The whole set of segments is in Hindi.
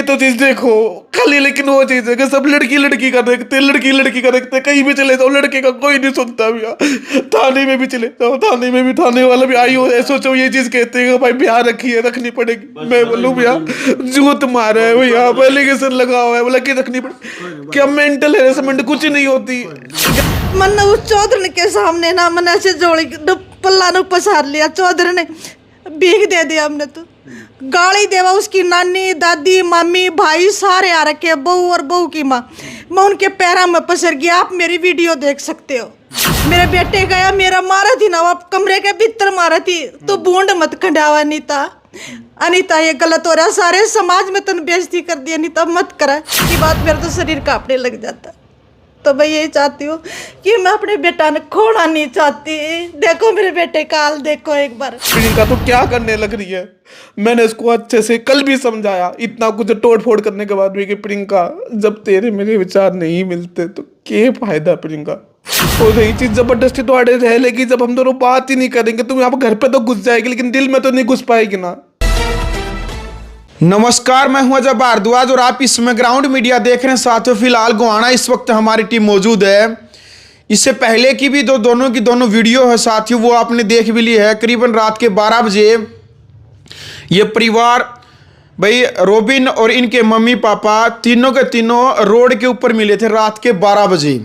तो चीज देखो खाली, लेकिन वो चीज है कि सब लड़की लड़की का देखते, लड़की लड़की का देखते, कहीं भी चले जाओ लड़के का कोई नहीं सुनता भैया। थाने में भी चले जाओ, थाने में भी थाने वाला भी आई हो, सोचो ये चीज कहते हैं भाई ब्याह रखी है, रखनी पड़ेगी। मैं बोलूँ भैया जूत मारा है भैया, एलिगेशन लगा हुआ है, बोला कि रखनी पड़ेगी। क्या मेंटल हैरेसमेंट कुछ नहीं होती। मन उस चौधरी के सामने ना मन ऐसे जोड़ी पल्ला ने पसार लिया, चौधरी ने भीख दे दिया हमने तो, गाली देवा उसकी नानी दादी मामी भाई सारे आ रखे, बहू और बहू की माँ। मैं उनके पैरों में पसर गया, आप मेरी वीडियो देख सकते हो। मेरे बेटे गया मेरा मारा थी ना, आप कमरे के भीतर मारा थी, तो बूंद मत खंडावा अनीता, अनीता ये गलत हो रहा, सारे समाज में तुम बेइज्जती कर दी अनीता, मत करा की बात, मेरा तो शरीर कांपने लग जाता। तो मैं यही चाहती हूँ कि मैं अपने बेटा ने खोना नहीं चाहती। देखो मेरे बेटे का हाल देखो एक बार। प्रियंका तो क्या करने लग रही है, मैंने इसको अच्छे से कल भी समझाया, इतना कुछ तोड़ फोड़ करने के बाद भी कि प्रियंका जब तेरे मेरे विचार नहीं मिलते तो क्या फायदा प्रियंका। और यही चीज जबरदस्ती तो आड़े रह लेगी, जब हम दोनों बात ही नहीं करेंगे तुम यहाँ पर घर पे तो घुस जाएगी लेकिन दिल में तो नहीं घुस पाएगी ना। नमस्कार, मैं हूं अजय भारद्वाज और आप इसमें ग्राउंड मीडिया देख रहे हैं। साथियों फिलहाल गोहाना इस वक्त हमारी टीम मौजूद है। इससे पहले की भी दोनों की दोनों वीडियो है साथियों, वो आपने देख भी ली है। करीबन रात के 12 बजे ये परिवार भाई रोबिन और इनके मम्मी पापा तीनों के तीनों रोड के ऊपर मिले थे रात के 12 बजे।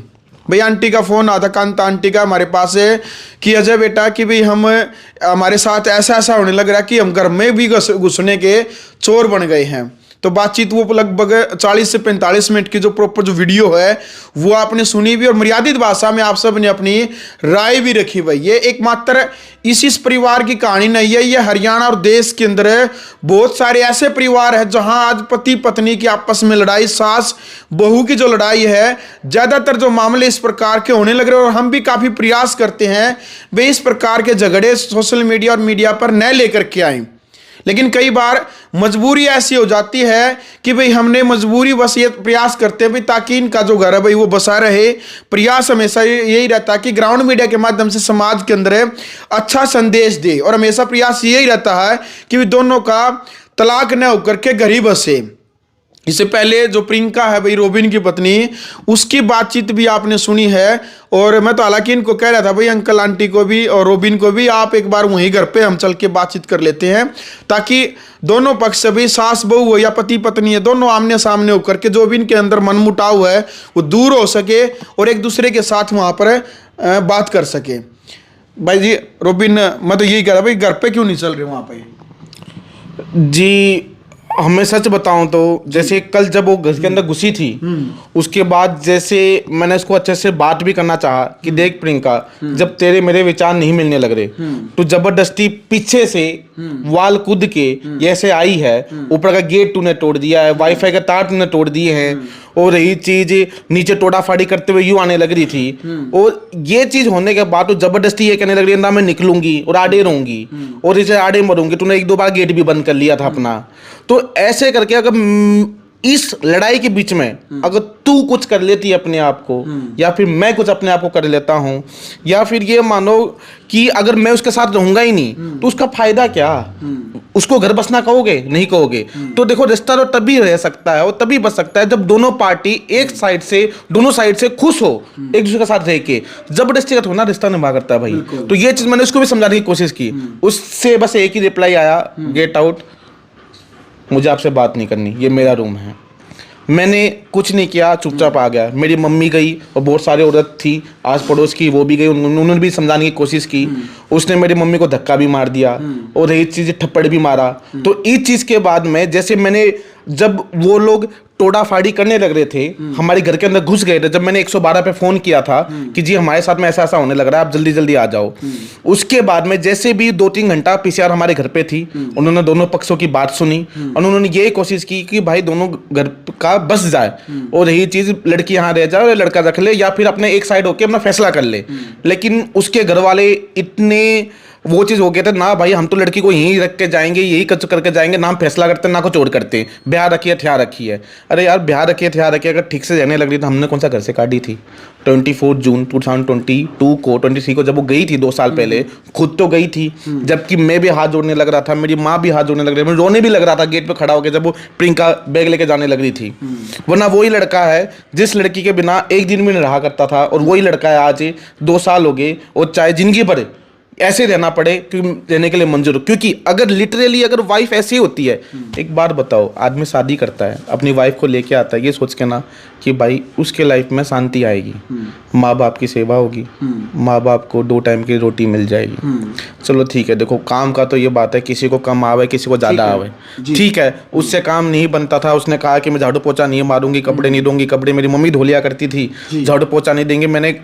भाई आंटी का फ़ोन आता, कांता आंटी का हमारे पास है कि अजय बेटा कि भाई हमारे साथ ऐसा ऐसा होने लग रहा है कि हम घर में भी घुसने के चोर बन गए हैं। तो बातचीत वो लगभग 40 से 45 मिनट की जो प्रॉपर जो वीडियो है वो आपने सुनी भी और मर्यादित भाषा में आप सब ने अपनी राय भी रखी भाई। ये एकमात्र इस परिवार की कहानी नहीं है, ये हरियाणा और देश के अंदर बहुत सारे ऐसे परिवार हैं जहां आज पति पत्नी की आपस में लड़ाई, सास बहू की जो लड़ाई है, ज़्यादातर जो मामले इस प्रकार के होने लग रहे हैं। और हम भी काफ़ी प्रयास करते हैं वे इस प्रकार के झगड़े सोशल मीडिया और मीडिया पर न लेकर के आएँ, लेकिन कई बार मजबूरी ऐसी हो जाती है कि भाई हमने मजबूरी बस ये प्रयास करते हैं भाई ताकि इनका जो घर है भाई वो बसा रहे। प्रयास हमेशा यही रहता है कि ग्राउंड मीडिया के माध्यम से समाज के अंदर अच्छा संदेश दे, और हमेशा प्रयास यही रहता है कि भाई दोनों का तलाक न होकर के घर ही बसे। इससे पहले जो प्रियंका है भाई रोबिन की पत्नी, उसकी बातचीत भी आपने सुनी है। और मैं तो हालांकि इनको कह रहा था भाई अंकल आंटी को भी और रोबिन को भी आप एक बार वहीं घर पे हम चल के बातचीत कर लेते हैं, ताकि दोनों पक्ष से भी सास बहू हो या पति पत्नी है, दोनों आमने सामने होकर के जो भी इनके अंदर मनमुटाव है वो दूर हो सके और एक दूसरे के साथ वहाँ पर बात कर सके। भाई जी रोबिन, मैं तो यही कह रहा भाई घर पे क्यों नहीं चल रहे वहाँ पे जी? हमें सच बताऊं तो जैसे कल जब वो घर के अंदर घुसी थी उसके बाद जैसे मैंने उसको अच्छे से बात भी करना चाहा कि देख प्रियंका, जब तेरे मेरे विचार नहीं मिलने लग रहे तो जबरदस्ती पीछे से वाल कूद के ऐसे आई है, ऊपर का गेट तूने तोड़ दिया है, वाईफाई का तार तूने तोड़ दिए हैं, और यही चीज नीचे टोड़ा फाड़ी करते हुए यूं आने लग रही थी। और ये चीज होने के बाद तो जबरदस्ती ये कहने लग रही है ना मैं निकलूंगी और आड़े रहूंगी और इसे आड़े मरूंगी, तूने 1-2 बार गेट भी बंद कर लिया था अपना। तो ऐसे करके अगर इस लड़ाई के बीच में अगर तू कुछ कर लेती अपने आप को या फिर मैं कुछ अपने आप को कर लेता हूं, या फिर ये मानो कि अगर मैं उसके साथ रहूंगा ही नहीं तो उसका फायदा क्या? उसको घर बसना कहोगे? नहीं कहोगे। तो देखो रिश्ता तो तभी रह सकता है और तभी बच सकता है जब दोनों पार्टी एक साइड से, दोनों साइड से खुश हो एक दूसरे के साथ रह के। जबरदस्ती का थोड़ा रिश्ता निभा करता है भाई। तो ये चीज मैंने उसको भी समझाने की कोशिश की, उससे बस एक ही रिप्लाई आया, गेट आउट, मुझे आपसे बात नहीं करनी, ये मेरा रूम है। मैंने कुछ नहीं किया, चुपचाप आ गया। मेरी मम्मी गई और बहुत सारी औरत थी आस पड़ोस की, वो भी गई, उन्होंने भी समझाने की कोशिश की। उसने मेरी मम्मी को धक्का भी मार दिया और ये चीज़ थप्पड़ भी मारा। तो इस चीज़ के बाद में जैसे मैंने, जब वो लोग टोड़ा फाड़ी करने लग रहे थे, हमारे घर के अंदर घुस गए थे, जब मैंने 112 पे फोन किया था कि जी हमारे साथ में ऐसा ऐसा होने लग रहा है, आप जल्दी जल्दी आ जाओ। उसके बाद में जैसे भी 2-3 घंटा पीसीआर हमारे घर पे थी, उन्होंने दोनों पक्षों की बात सुनी और उन्होंने यही कोशिश की कि भाई दोनों घर का बस जाए और यही चीज लड़की यहाँ रह जाए, लड़का रख ले, या फिर अपने एक साइड होकर अपना फैसला कर ले। लेकिन उसके घर वाले इतने वो चीज़ हो गया था ना भाई, हम तो लड़की को यहीं रख के जाएंगे, यही कुछ करके जाएंगे, ना हम फैसला करते हैं ना कुछ और करते हैं, ब्याह रखी है ठिया रखी है। अरे यार ब्याह रखी है ठिया रखी है, अगर ठीक से रहने लग रही तो हमने कौन सा घर से काटी थी? 24 जून 2022 को 23 को जब वो गई थी 2 साल पहले, खुद तो गई थी, जबकि मैं भी हाथ जोड़ने लग रहा था, मेरी माँ भी हाथ जोड़ने लग रही थी, मुझे रोने भी लग रहा था गेट पे खड़ा होकर जब वो प्रियंका बैग लेके जाने लग रही थी। वरना वही लड़का है जिस लड़की के बिना एक दिन भी नहीं रहा करता था, और वही लड़का है आज 2 साल हो गए, और चाहे जिंदगी भर ऐसे रहना पड़े क्योंकि रहने के लिए मंजूर हो। क्योंकि अगर लिटरली अगर वाइफ ऐसी होती है, एक बात बताओ, आदमी शादी करता है अपनी वाइफ को लेके आता है ये सोच के ना कि भाई उसके लाइफ में शांति आएगी, माँ बाप की सेवा होगी, माँ बाप को 2 टाइम की रोटी मिल जाएगी। चलो ठीक है, देखो काम का तो ये बात है, किसी को कम आवे किसी को ज़्यादा आवे, ठीक है, उससे काम नहीं बनता था। उसने कहा कि मैं झाड़ू पोछा नहीं मारूंगी, कपड़े नहीं दूंगी, कपड़े मेरी मम्मी धो लिया करती थी, झाड़ू पोछा नहीं देंगे। मैंने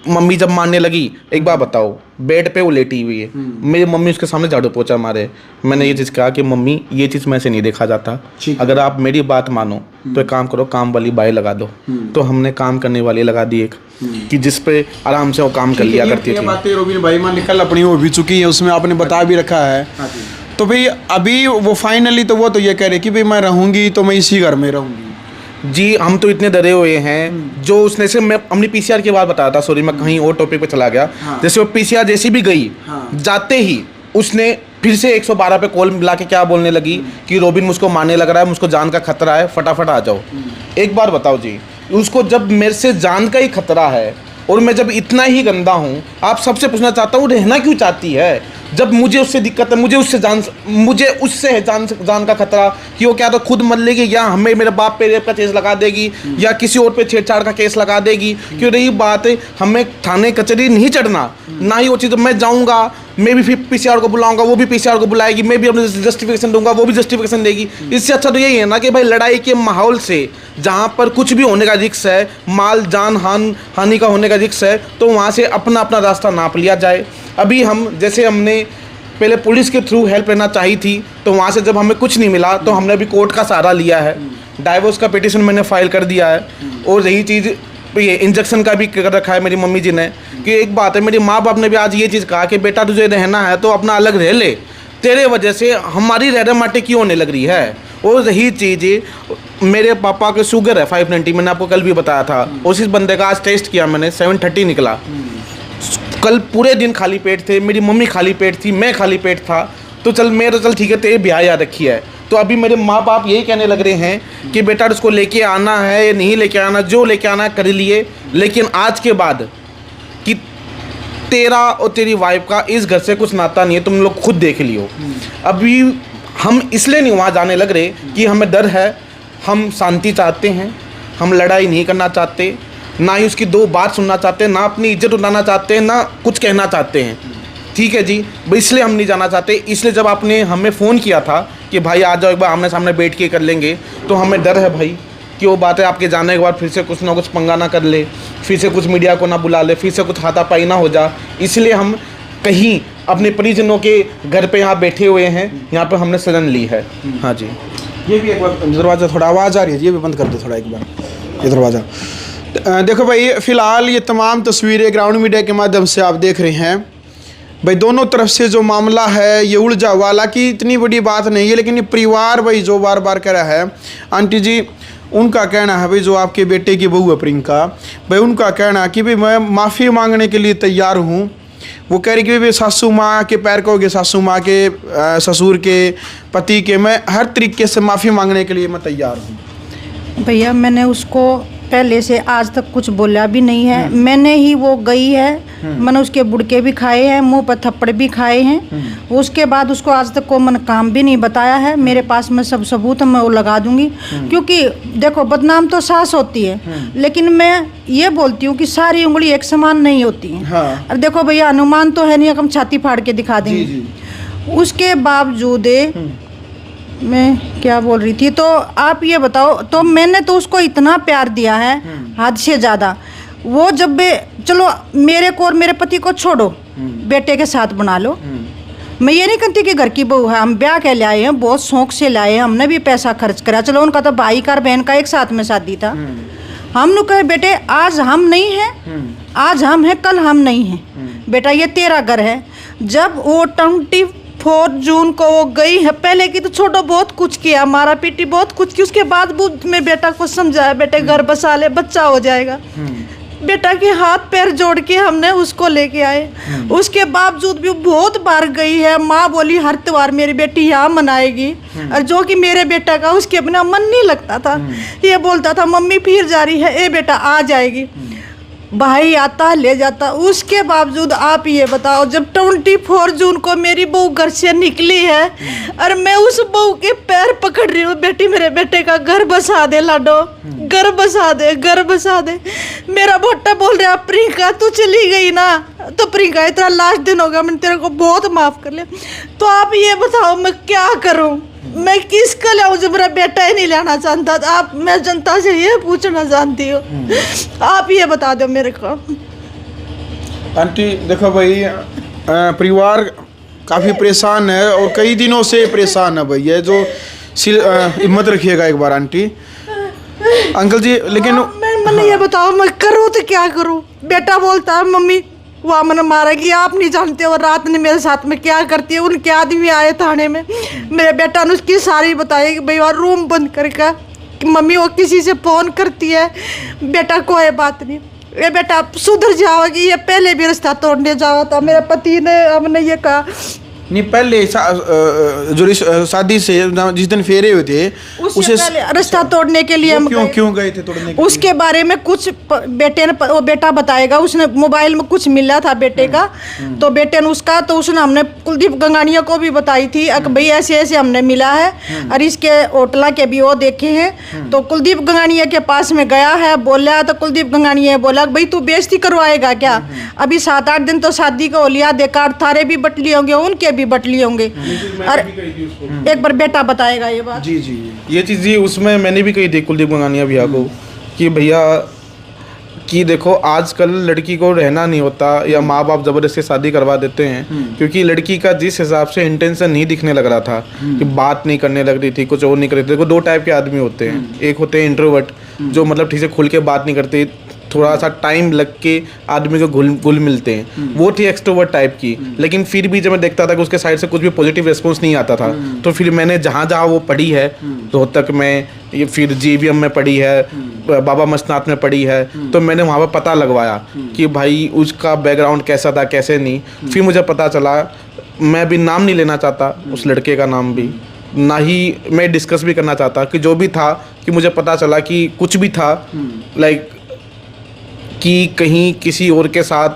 मम्मी जब मानने लगी, एक बार बताओ, बेड पे वो लेटी हुई है, मेरी मम्मी उसके सामने झाड़ू पोछा मारे, मैंने ये चीज़ कहा कि मम्मी ये चीज़ मैं से नहीं देखा जाता, अगर आप मेरी बात मानो तो एक काम करो, काम वाली बाई लगा दो। तो हमने काम करने वाली लगा दी एक, कि जिस पे आराम से वो काम कर लिया करती थी। बातें रोबिन भाई मान निकल अपनी हो भी चुकी है, उसमें आपने बता भी रखा है। तो भाई अभी वो फाइनली तो वो तो ये कह रहे कि भाई मैं रहूंगी तो मैं इसी घर में रहूंगी। जी हम तो इतने डरे हुए हैं, जो उसने से मैं अपनी पीसीआर की बात बताया था, सॉरी मैं कहीं और टॉपिक पे चला गया। जैसे वो पीसीआर जैसी भी गई, जाते ही उसने फिर से 112 पे कॉल मिला के क्या बोलने लगी कि रोबिन मुझको मारने लग रहा है, मुझको जान का खतरा है, फटाफट आ जाओ। एक बार बताओ जी, उसको जब मेरे से जान का ही खतरा है और मैं जब इतना ही गंदा हूँ, आप सबसे पूछना चाहता हूँ रहना क्यों चाहती है? जब मुझे उससे दिक्कत है, मुझे उससे है जान का खतरा कि वो क्या तो खुद मर लेगी, या हमें मेरे बाप पे रेप का केस लगा देगी, या किसी और पे छेड़छाड़ का केस लगा देगी। क्यों रही बात है, हमें थाने कचहरी नहीं चढ़ना, ना ही वो चीज़। मैं जाऊँगा, मैं भी फिर पीसीआर को बुलाऊंगा, वो भी पीसीआर को बुलाएगी, मैं भी अपने जस्टिफिकेशन दूंगा, वो भी जस्टिफिकेशन देगी। इससे अच्छा तो यही है ना कि भाई लड़ाई के माहौल से, जहाँ पर कुछ भी होने का रिस्क है, माल जान हानि का होने का रिस्क है, तो वहाँ से अपना अपना रास्ता नाप लिया जाए। अभी हम जैसे हमने पहले पुलिस के थ्रू हेल्प लेना चाहिए थी, तो वहाँ से जब हमें कुछ नहीं मिला तो हमने अभी कोर्ट का सहारा लिया है, डाइवोर्स का पिटीशन मैंने फाइल कर दिया है। और रही चीज़ ये इंजेक्शन का भी कर रखा है मेरी मम्मी जी ने, कि एक बात है, मेरे माँ बाप ने भी आज ये चीज़ कहा कि बेटा तुझे रहना है तो अपना अलग रह ले, तेरे वजह से हमारी रहना माटी क्यों होने लग रही है। और रही चीज़, मेरे पापा के शुगर है 590, मैंने आपको कल भी बताया था, उसी बंदे का आज टेस्ट किया मैंने, 730 निकला। कल पूरे दिन खाली पेट थे, मेरी मम्मी खाली पेट थी, मैं खाली पेट था। तो चल ठीक है, तेरे ब्याह याद रखी है। तो अभी मेरे माँ बाप यही कहने लग रहे हैं कि बेटा उसको लेके आना है या नहीं लेके आना, जो लेके आना कर लिए, लेकिन आज के बाद कि तेरा और तेरी वाइफ का इस घर से कुछ नाता नहीं है, तुम लोग खुद देख लियो। अभी हम इसलिए नहीं वहाँ जाने लग रहे कि हमें डर है, हम शांति चाहते हैं, हम लड़ाई नहीं करना चाहते, ना ही उसकी 2 बात सुनना चाहते हैं, ना अपनी इज्जत उठाना चाहते हैं, ना कुछ कहना चाहते हैं। ठीक है जी, इसलिए हम नहीं जाना चाहते। इसलिए जब आपने हमें फ़ोन किया था कि भाई आ जाओ एक बार आमने सामने बैठ के कर लेंगे, तो हमें डर है भाई कि वो बातें आपके जाने के बाद फिर से कुछ ना कुछ पंगा ना कर ले, फिर से कुछ मीडिया को ना बुला ले, फिर से कुछ हाथापाई ना हो जा। इसलिए हम कहीं अपने परिजनों के घर पे यहाँ बैठे हुए हैं, यहाँ पे हमने शरण ली है। हाँ जी, ये भी एक बार दरवाज़ा थोड़ा आवाज़ आ रही है, ये भी बंद कर दो थोड़ा एक बार ये दरवाज़ा। देखो भाई, फ़िलहाल ये तमाम तस्वीरें ग्राउंड मीडिया के माध्यम से आप देख रहे हैं भाई, दोनों तरफ से जो मामला है ये उलझा हुआ। हालांकि इतनी बड़ी बात नहीं है, लेकिन ये परिवार भाई जो बार बार कह रहा है, आंटी जी उनका कहना है भाई, जो आपके बेटे की बहू है प्रियंका भाई, उनका कहना है कि भाई मैं माफ़ी मांगने के लिए तैयार हूँ। वो कह रही कि भाई सासू माँ के पैर को, सासू माँ के, ससुर के, पति के, मैं हर तरीके से माफ़ी मांगने के लिए मैं तैयार हूँ। भैया मैंने उसको पहले से आज तक कुछ बोला भी नहीं है, मैंने ही वो गई है, मैंने उसके बुड़के भी खाए हैं, मुंह पर थप्पड़ भी खाए हैं। उसके बाद उसको आज तक को मैंने काम भी नहीं बताया है। मेरे पास में सब सबूत है, मैं वो लगा दूंगी। क्योंकि देखो बदनाम तो सास होती है, लेकिन मैं ये बोलती हूँ कि सारी उंगली एक समान नहीं होती है। हाँ। अब देखो भैया, अनुमान तो है नहीं हम छाती फाड़ के दिखा देंगे। उसके बावजूद मैं क्या बोल रही थी, तो आप ये बताओ, तो मैंने तो उसको इतना प्यार दिया है हद से ज़्यादा। वो जब चलो मेरे को और मेरे पति को छोड़ो, बेटे के साथ बना लो। मैं ये नहीं कहती कि घर की बहू है, हम ब्याह के लाए हैं, बहुत शौक से लाए हैं, हमने भी पैसा खर्च करा। चलो उनका तो भाई का और बहन का एक साथ में शादी था। हम लोग कहे बेटे आज हम नहीं हैं, आज हम हैं कल हम नहीं हैं, बेटा ये तेरा घर है। जब वो 24 जून को वो गई है, पहले की तो छोटो बहुत कुछ किया, मारा पीटी बहुत कुछ की, उसके बाद वो मैं बेटा को समझाया, बेटे घर बसा ले, बच्चा हो जाएगा। बेटा के हाथ पैर जोड़ के हमने उसको लेके आए। उसके बावजूद भी वो बहुत बार गई है। माँ बोली हर त्योहार मेरी बेटी यहाँ मनाएगी, और जो कि मेरे बेटा का उसके बिना मन नहीं लगता था। ये बोलता था मम्मी फिर जा रही है, ए बेटा आ जाएगी। भाई आता ले जाता। उसके बावजूद आप ये बताओ, जब 24 जून को मेरी बहू घर से निकली है और मैं उस बहू के पैर पकड़ रही हूँ, बेटी मेरे बेटे का घर बसा दे लाडो, घर बसा दे, घर बसा दे। मेरा बेटा बोल रहा प्रियंका तू चली गई ना, तो प्रियंका इतना लास्ट दिन होगा, मैंने तेरे को बहुत माफ कर लिया। तो आप ये बताओ मैं क्या करूँ, मैं किसका लाऊं जब मेरा बेटा ही नहीं लेना चाहता था। आप, मैं जनता से ये पूछना चाहती हूँ, आप ये बता दो मेरे को। आंटी देखो भाई, परिवार काफ़ी परेशान है और कई दिनों से परेशान है भाई। ये जो हिम्मत रखिएगा एक बार आंटी। अंकल जी लेकिन मैंने ये बताओ मैं करूँ तो क्या करूँ। बेटा बोलता है मम्मी वहाँ मैंने मारा कि आप नहीं जानते और रात ने मेरे साथ में क्या करती है। उनके आदमी आए थाने में, मेरे बेटा ने उसकी सारी बताई कि भाई और रूम बंद करके कि मम्मी वो किसी से फ़ोन करती है। बेटा कोई बात नहीं, ये बेटा सुधर जाओगी, ये पहले भी रिश्ता तोड़ने जावा था। मेरे पति ने हमने ये कहा नहीं, पहले जो शादी से जिस दिन फेरे हुए थे उसे रिश्ता तोड़ने के लिए हम क्यों गए थे तोड़ने के उसके बारे में कुछ बेटे ने, वो बेटा बताएगा, उसने मोबाइल में कुछ मिला था बेटे का, तो बेटे ने उसका, तो उसने हमने कुलदीप गंगानिया को भी बताई थी कि भाई ऐसे ऐसे हमने मिला है और इसके होटला के भी वो देखे हैं। तो कुलदीप गंगानिया के पास में गया है, बोला तो कुलदीप गंगानिया बोला भाई तू बेइज्जती करवाएगा क्या, अभी 7-8 दिन तो शादी का हो लिया, देकार थारे भी बट लिए होंगे, उनके भी बट लिए होंगे। और एक बार बेटा बताएगा ये बात। जी जी ये चीज़ जी उसमें मैंने भी कही थी कुलदीप गंगानिया भैया को कि भैया कि देखो आजकल लड़की को रहना नहीं होता या माँ बाप ज़बरदस्ती शादी करवा देते हैं, क्योंकि लड़की का जिस हिसाब से इंटेंशन नहीं दिखने लग रहा था कि बात नहीं करने लग रही थी, कुछ और नहीं कर रही थी। देखो 2 टाइप के आदमी होते हैं, एक होते हैं इंट्रोवर्ट जो मतलब ठीक से खुल के बात नहीं करते, थोड़ा सा टाइम लग के आदमी को घुल मिलते हैं, वो थी एक्सट्रोवर्ट टाइप की। लेकिन फिर भी जब मैं देखता था कि उसके साइड से कुछ भी पॉजिटिव रिस्पॉन्स नहीं आता था, तो फिर मैंने जहाँ जहाँ वो पढ़ी है, रोहतक में, ये फिर जीवीएम में पढ़ी है, बाबा मस्तनाथ में पढ़ी है, तो मैंने वहाँ पर पता लगवाया कि भाई उसका बैकग्राउंड कैसा था कैसे नहीं। फिर मुझे पता चला, मैं भी नाम नहीं लेना चाहता उस लड़के का नाम भी, ना ही मैं डिस्कस भी करना चाहता, कि जो भी था कि मुझे पता चला कि कुछ भी था लाइक कि कहीं किसी और के साथ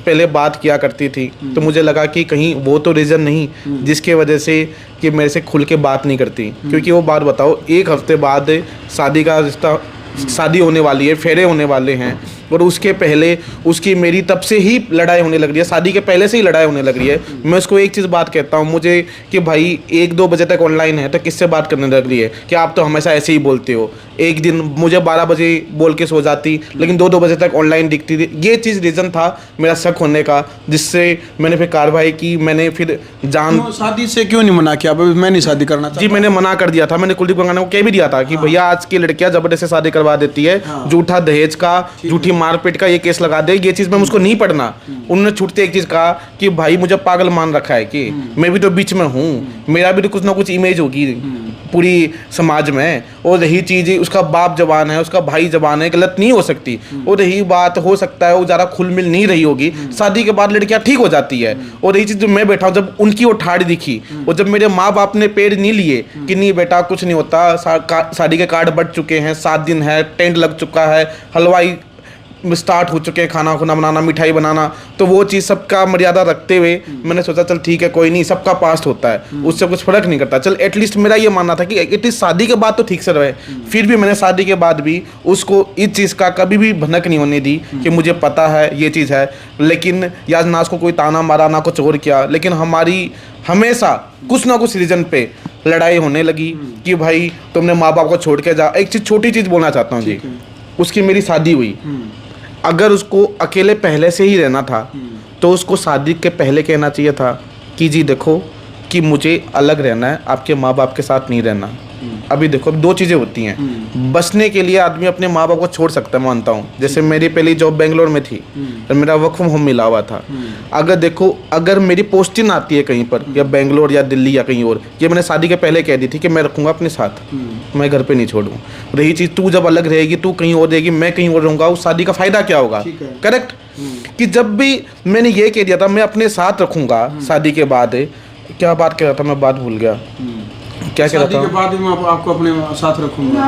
पहले बात किया करती थी, तो मुझे लगा कि कहीं वो तो रीज़न नहीं जिसके वजह से कि मेरे से खुल के बात नहीं करती। क्योंकि वो बात बताओ, 1 हफ्ते बाद शादी का रिश्ता, शादी होने वाली है, फेरे होने वाले हैं, और उसके पहले उसकी मेरी तब से ही लड़ाई होने लग रही है, शादी के पहले से ही लड़ाई होने लग रही है। मैं उसको एक चीज़ बात कहता हूँ मुझे कि भाई 1-2 बजे तक ऑनलाइन है तो किससे बात करने लग रही है, कि आप तो हमेशा ऐसे ही बोलते हो। एक दिन मुझे 12 बजे बोल के सो जाती, लेकिन 2-2 बजे तक ऑनलाइन दिखती थी। ये चीज़ रीज़न था मेरा शक होने का, जिससे मैंने फिर कार्रवाई की। मैंने फिर शादी से क्यों नहीं मना किया? मैं नहीं शादी करना जी, मैंने मना कर दिया था। मैंने कुलदीप गंगानिया को कह भी दिया था कि भैया आज की लड़कियां जबरदस्ती शादी करवा देती है, झूठा दहेज का, झूठी मारपीट का ये केस लगा दे। ये चीज़ मैं मुझको नहीं पढ़ना। उन्होंने छूटते एक चीज़ कहा कि भाई मुझे पागल मान रखा है, कि मैं भी तो बीच में हूँ, मेरा भी तो कुछ ना कुछ इमेज होगी पूरी समाज में, और रही चीज़ उसका बाप जवान है, उसका भाई जवान है, गलत नहीं हो सकती। और रही बात, हो सकता है वो ज़्यादा खुल मिल नहीं रही होगी, शादी के बाद लड़कियां ठीक हो जाती है। और रही चीज़, मैं बैठा हूँ, जब उनकी वो ठाड़ी दिखी और जब मेरे माँ बाप ने पेड़ नहीं लिए कि नहीं बेटा कुछ नहीं होता, शादी के कार्ड बढ़ चुके हैं, 7 दिन है, टेंट लग चुका है, हलवाई स्टार्ट हो चुके हैं, खाना खुना बनाना, मिठाई बनाना, तो वो चीज़ सबका मर्यादा रखते हुए मैंने सोचा चल ठीक है, कोई नहीं, सबका पास्ट होता है, उससे कुछ फर्क नहीं करता। चल एटलीस्ट मेरा ये मानना था कि एटलीस्ट शादी के बाद तो ठीक से रहे। फिर भी मैंने शादी के बाद भी उसको इस चीज़ का कभी भी भनक नहीं होने दी कि मुझे पता है ये चीज़ है। लेकिन या ना उसको कोई ताना मारा, ना कुछ और किया, लेकिन हमारी हमेशा कुछ ना कुछ रीज़न पे लड़ाई होने लगी कि भाई तुमने माँ बाप को छोड़ के जा। एक चीज़, छोटी चीज़ बोलना चाहता हूँ जी, उसकी मेरी शादी हुई, अगर उसको अकेले पहले से ही रहना था तो उसको शादी के पहले कहना चाहिए था कि जी देखो कि मुझे अलग रहना है, आपके माँ बाप के साथ नहीं रहना। अभी देखो, अब दो चीज़ें होती हैं। बचने के लिए आदमी अपने माँ बाप को छोड़ सकता है, मानता हूँ। जैसे मेरी पहली जॉब बेंगलोर में थी, तो मेरा वर्क फ्रॉम होम मिला हुआ था। अगर देखो, अगर मेरी पोस्टिंग आती है कहीं पर, या बेंगलोर या दिल्ली या कहीं और, ये मैंने शादी के पहले कह दी थी कि मैं रखूँगा अपने साथ, मैं घर पर नहीं छोड़ूँ। रही चीज़, तू जब अलग रहेगी, तू कहीं और रहेगी, मैं कहीं और रहूँगा, उस शादी का फ़ायदा क्या होगा? करेक्ट। कि जब भी मैंने ये कह दिया था मैं अपने साथ रखूँगा शादी के बाद, क्या बात कह रहा था मैं, बात भूल गया। क्या कह रहा था? शादी के बाद मैं आपको अपने साथ रखूंगा,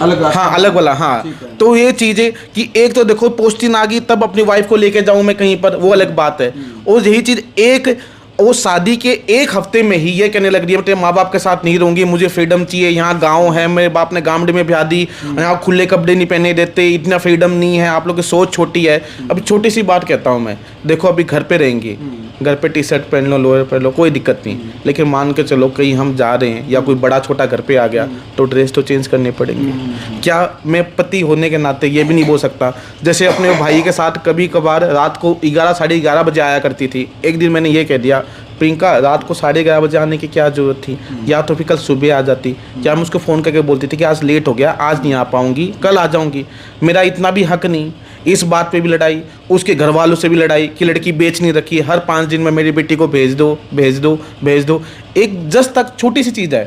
अलग। हाँ, अलग वाला। हाँ, तो ये चीज़ें कि एक तो देखो पोस्टिंग आ गई, तब अपनी वाइफ को लेके जाऊँ मैं कहीं पर, वो अलग बात है। और यही चीज़ एक, वो शादी के एक हफ्ते में ही ये कहने लग रही है तेरे माँ बाप के साथ नहीं रहूंगी, मुझे फ्रीडम चाहिए, यहाँ गांव है, मेरे बाप ने गामडे में ब्याह दी, यहाँ खुले कपड़े नहीं पहने देते, इतना फ्रीडम नहीं है, आप लोग की सोच छोटी है। अभी छोटी सी बात कहता हूँ मैं, देखो अभी घर पे रहेंगे, घर पे टी शर्ट पहन लो, लोअर पहन लो, कोई दिक्कत नहीं। लेकिन मान के चलो कहीं हम जा रहे हैं या कोई बड़ा छोटा घर पे आ गया, तो ड्रेस तो चेंज करने पड़ेंगे। क्या मैं पति होने के नाते ये भी नहीं बोल सकता? जैसे अपने भाई के साथ कभी कभार रात को 11 साढ़े 11 बजे आया करती थी, एक दिन मैंने ये कह दिया, प्रियंका रात को 11:30 बजे आने की क्या ज़रूरत थी? या तो फिर कल सुबह आ जाती, या मैं उसको फ़ोन करके बोलती थी कि आज लेट हो गया, आज नहीं आ पाऊँगी, कल आ जाऊँगी। मेरा इतना भी हक नहीं। इस बात पे भी लड़ाई, उसके घर वालों से भी लड़ाई कि लड़की बेच नहीं रखी, हर 5 दिन में मेरी बेटी को भेज दो भेज दो भेज दो। एक जस्ट तक छोटी सी चीज़ है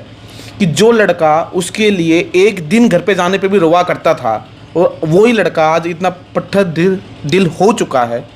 कि जो लड़का उसके लिए एक दिन घर पे जाने पे भी रोवा करता था, और वही लड़का आज इतना पत्थर दिल हो चुका है,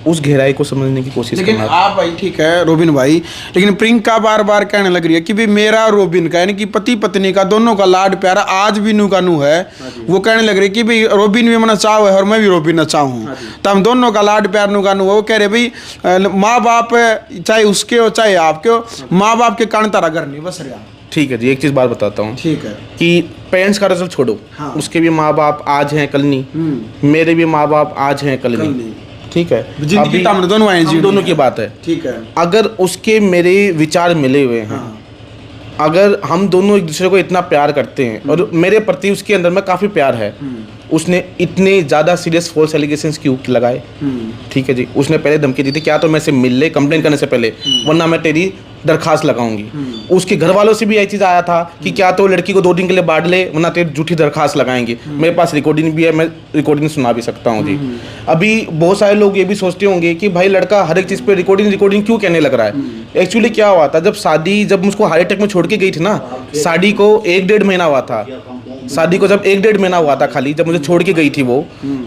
उस गहराई को समझने की कोशिश लेकिन करना। आप भाई ठीक है रोबिन भाई, लेकिन प्रियंका बार बार कहने लग रही है कि भाई मेरा रोबिन का, यानी कि पति पत्नी का दोनों का लाड प्यारा आज भी नू का नू है। वो कहने लग रही है कि भाई रोबिन भी मना चाहो है और मैं भी रोबिन चाहूँ, तो हम दोनों का लाड प्यार नू का नू है। वो कह रहे भाई माँ बाप चाहे उसके हो चाहे आपके हो, माँ बाप के कारण तारा घर नहीं बस रहा। ठीक है जी, एक चीज़ बात बताता हूँ, ठीक है कि पेरेंट्स का रिजल्ट छोड़ो, हाँ। उसके भी माँ बाप आज हैं कल नहीं, मेरे भी माँ बाप आज हैं कल नहीं। ठीक है, जिंदगी तो हम दोनों आए, हम दोनों की बात है। ठीक है, अगर उसके मेरे विचार मिले हुए हैं, अगर हम दोनों एक दूसरे को इतना प्यार करते हैं, और मेरे प्रति उसके अंदर में काफ़ी प्यार है, उसने इतने ज़्यादा सीरियस फॉल्स एलिगेशंस क्यों लगाए? ठीक है जी, उसने पहले धमकी दी थी क्या तो मैं से मिल ले कंप्लेन करने से पहले, वरना मैं तेरी दरखास्त लगाऊंगी। उसके घर वालों से भी यही चीज़ आया था कि क्या तो लड़की को 2 दिन के लिए बांट ले, वरना तेरी झूठी दरखास्त लगाएंगे। मेरे पास रिकॉर्डिंग भी है, मैं रिकॉर्डिंग सुना भी सकता हूँ जी। अभी बहुत सारे लोग ये भी सोचते होंगे कि भाई लड़का हर एक चीज़ पे रिकॉर्डिंग क्यों कहने लग रहा है। एक्चुअली क्या हुआ था, जब उसको हार्ट अटैक में छोड़ के गई थी ना, शादी को 1-1.5 महीना हुआ था, शादी को जब 1-1.5 महीना हुआ था खाली, जब मुझे छोड़ के गई थी वो,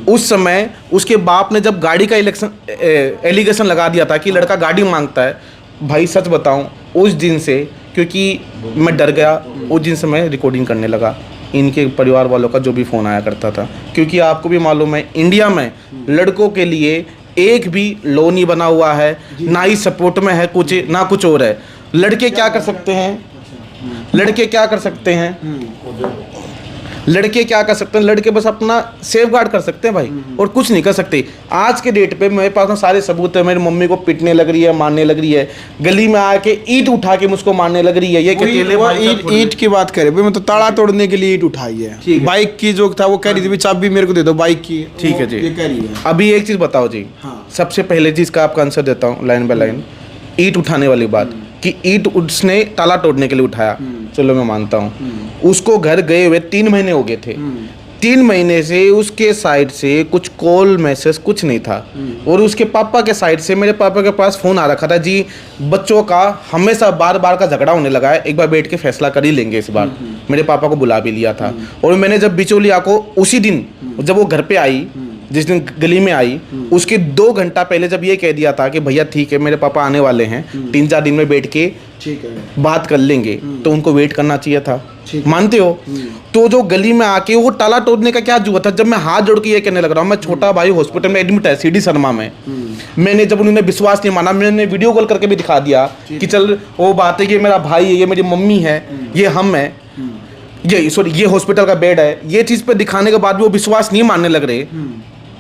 उस समय उसके बाप ने जब गाड़ी का एलिगेशन लगा दिया था कि लड़का गाड़ी मांगता है, भाई सच बताऊं उस दिन से, क्योंकि मैं डर गया, उस दिन से मैं रिकॉर्डिंग करने लगा इनके परिवार वालों का जो भी फ़ोन आया करता था। क्योंकि आपको भी मालूम है इंडिया में लड़कों के लिए एक भी लॉ नहीं बना हुआ है, ना ही सपोर्ट में है कुछ, ना कुछ और है। लड़के क्या कर सकते हैं, लड़के क्या कर सकते हैं, लड़के क्या कर सकते हैं, लड़के बस अपना सेफ गार्ड कर सकते हैं भाई, और कुछ नहीं कर सकते। आज के डेट पे मेरे पास ना सारे सबूत है, मेरी मम्मी को पिटने लग रही है, मारने लग रही है, गली में आके ईंट उठा के मुझको मारने लग रही है। ये ईंट की बात करे भाई, मतलब ताला तोड़ने के लिए ईंट उठाई है। बाइक की जो था वो कह रही थी चाबी मेरे को दे दो बाइक की। ठीक है जी, ये कह रही है। अभी एक चीज़ बताओ जी, सबसे पहले चीज़ का आपका आंसर देता हूँ लाइन बाय लाइन। ईंट उठाने वाली बात कि ईंट उसने ताला तोड़ने के लिए उठाया, चलो मैं मानता हूँ। उसको घर गए हुए 3 महीने हो गए थे, 3 महीने से उसके साइड से कुछ कॉल मैसेज कुछ नहीं था, और उसके पापा के साइड से मेरे पापा के पास फ़ोन आ रखा था जी, बच्चों का हमेशा बार बार का झगड़ा होने लगा है, एक बार बैठ के फैसला कर ही लेंगे इस बार। मेरे पापा को बुला भी लिया था, और मैंने जब बिचौलिया को उसी दिन जब वो घर पे आई, जिस दिन गली में आई, उसके 2 घंटा पहले जब ये कह दिया था कि भैया ठीक है मेरे पापा आने वाले हैं, 3-4 दिन में बैठ के ठीक है बात कर लेंगे, तो उनको वेट करना चाहिए था, मानते हो? तो जो गली में आके वो ताला तोड़ने का क्या जरूरत था? जब मैं हाथ जोड़ के ये कहने लग रहा हूँ, मैं छोटा भाई हॉस्पिटल में एडमिट है CD शर्मा में, मैंने जब उन्होंने विश्वास नहीं माना, मैंने वीडियो कॉल करके भी दिखा दिया कि चल वो बात है कि मेरा भाई है, ये मेरी मम्मी है, ये हम है, ये हॉस्पिटल का बेड है, ये चीज़ पे दिखाने के बाद भी वो विश्वास नहीं मानने लग रहे।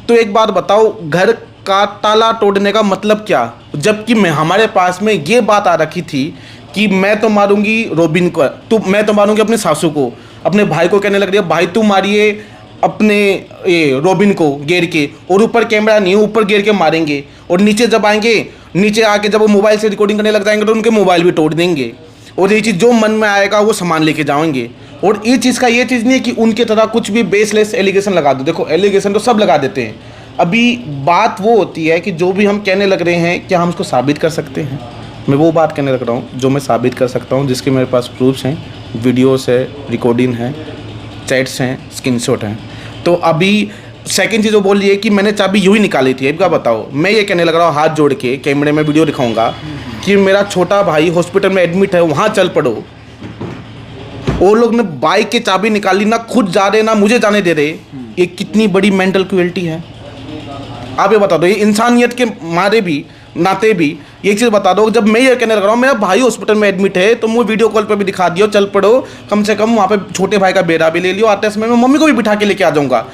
तो एक बात बताओ, घर का ताला तोड़ने का मतलब क्या? जबकि हमारे पास में ये बात आ रखी थी कि मैं तो मारूंगी रोबिन को, तो मैं तो मारूंगी अपने सासू को, अपने भाई को कहने लग रही है भाई तू मारिए अपने ये रोबिन को गेर के, और ऊपर कैमरा नहीं, ऊपर गेर के मारेंगे, और नीचे जब आएंगे, नीचे आके जब वो मोबाइल से रिकॉर्डिंग करने लग जाएंगे तो उनके मोबाइल भी तोड़ देंगे। और ये चीज़ जो मन में आएगा वो सामान लेके जाएंगे। और ये चीज़ नहीं है कि उनके तरह कुछ भी बेसलेस एलिगेशन लगा दो। देखो एलिगेशन तो सब लगा देते हैं, अभी बात वो होती है कि जो भी हम कहने लग रहे हैं क्या हम उसको साबित कर सकते हैं। मैं वो बात कहने लग रहा हूँ जो मैं साबित कर सकता हूँ, जिसके मेरे पास प्रूफ्स हैं, वीडियोस है, रिकॉर्डिंग है, चैट्स हैं, स्क्रीनशॉट हैं। तो अभी सेकंड चीज़ वो बोल रही है कि मैंने चाबी यूँ ही निकाली थी। अब क्या बताओ, मैं ये कहने लग रहा हूँ हाथ जोड़ के, कैमरे में वीडियो दिखाऊंगा कि मेरा छोटा भाई हॉस्पिटल में एडमिट है, वहाँ चल पड़ो। वो लोग ने बाइक की चाबी निकाली, ना खुद जा रहे ना मुझे जाने दे रहे। ये कितनी बड़ी मेंटल क्रुएल्टी है, आप ये बता दो। ये इंसानियत के मारे भी नाते भी एक चीज़ बता दो, जब मैं ये कहने लग रहा हूँ मेरा भाई हॉस्पिटल में एडमिट है तो मुझे वीडियो कॉल पे भी दिखा दियो, चल पड़ो, कम से कम वहाँ पे छोटे भाई का बेड़ा भी ले लियो, आते समय मैं मम्मी को भी बिठा के लेके आ जाऊँगा।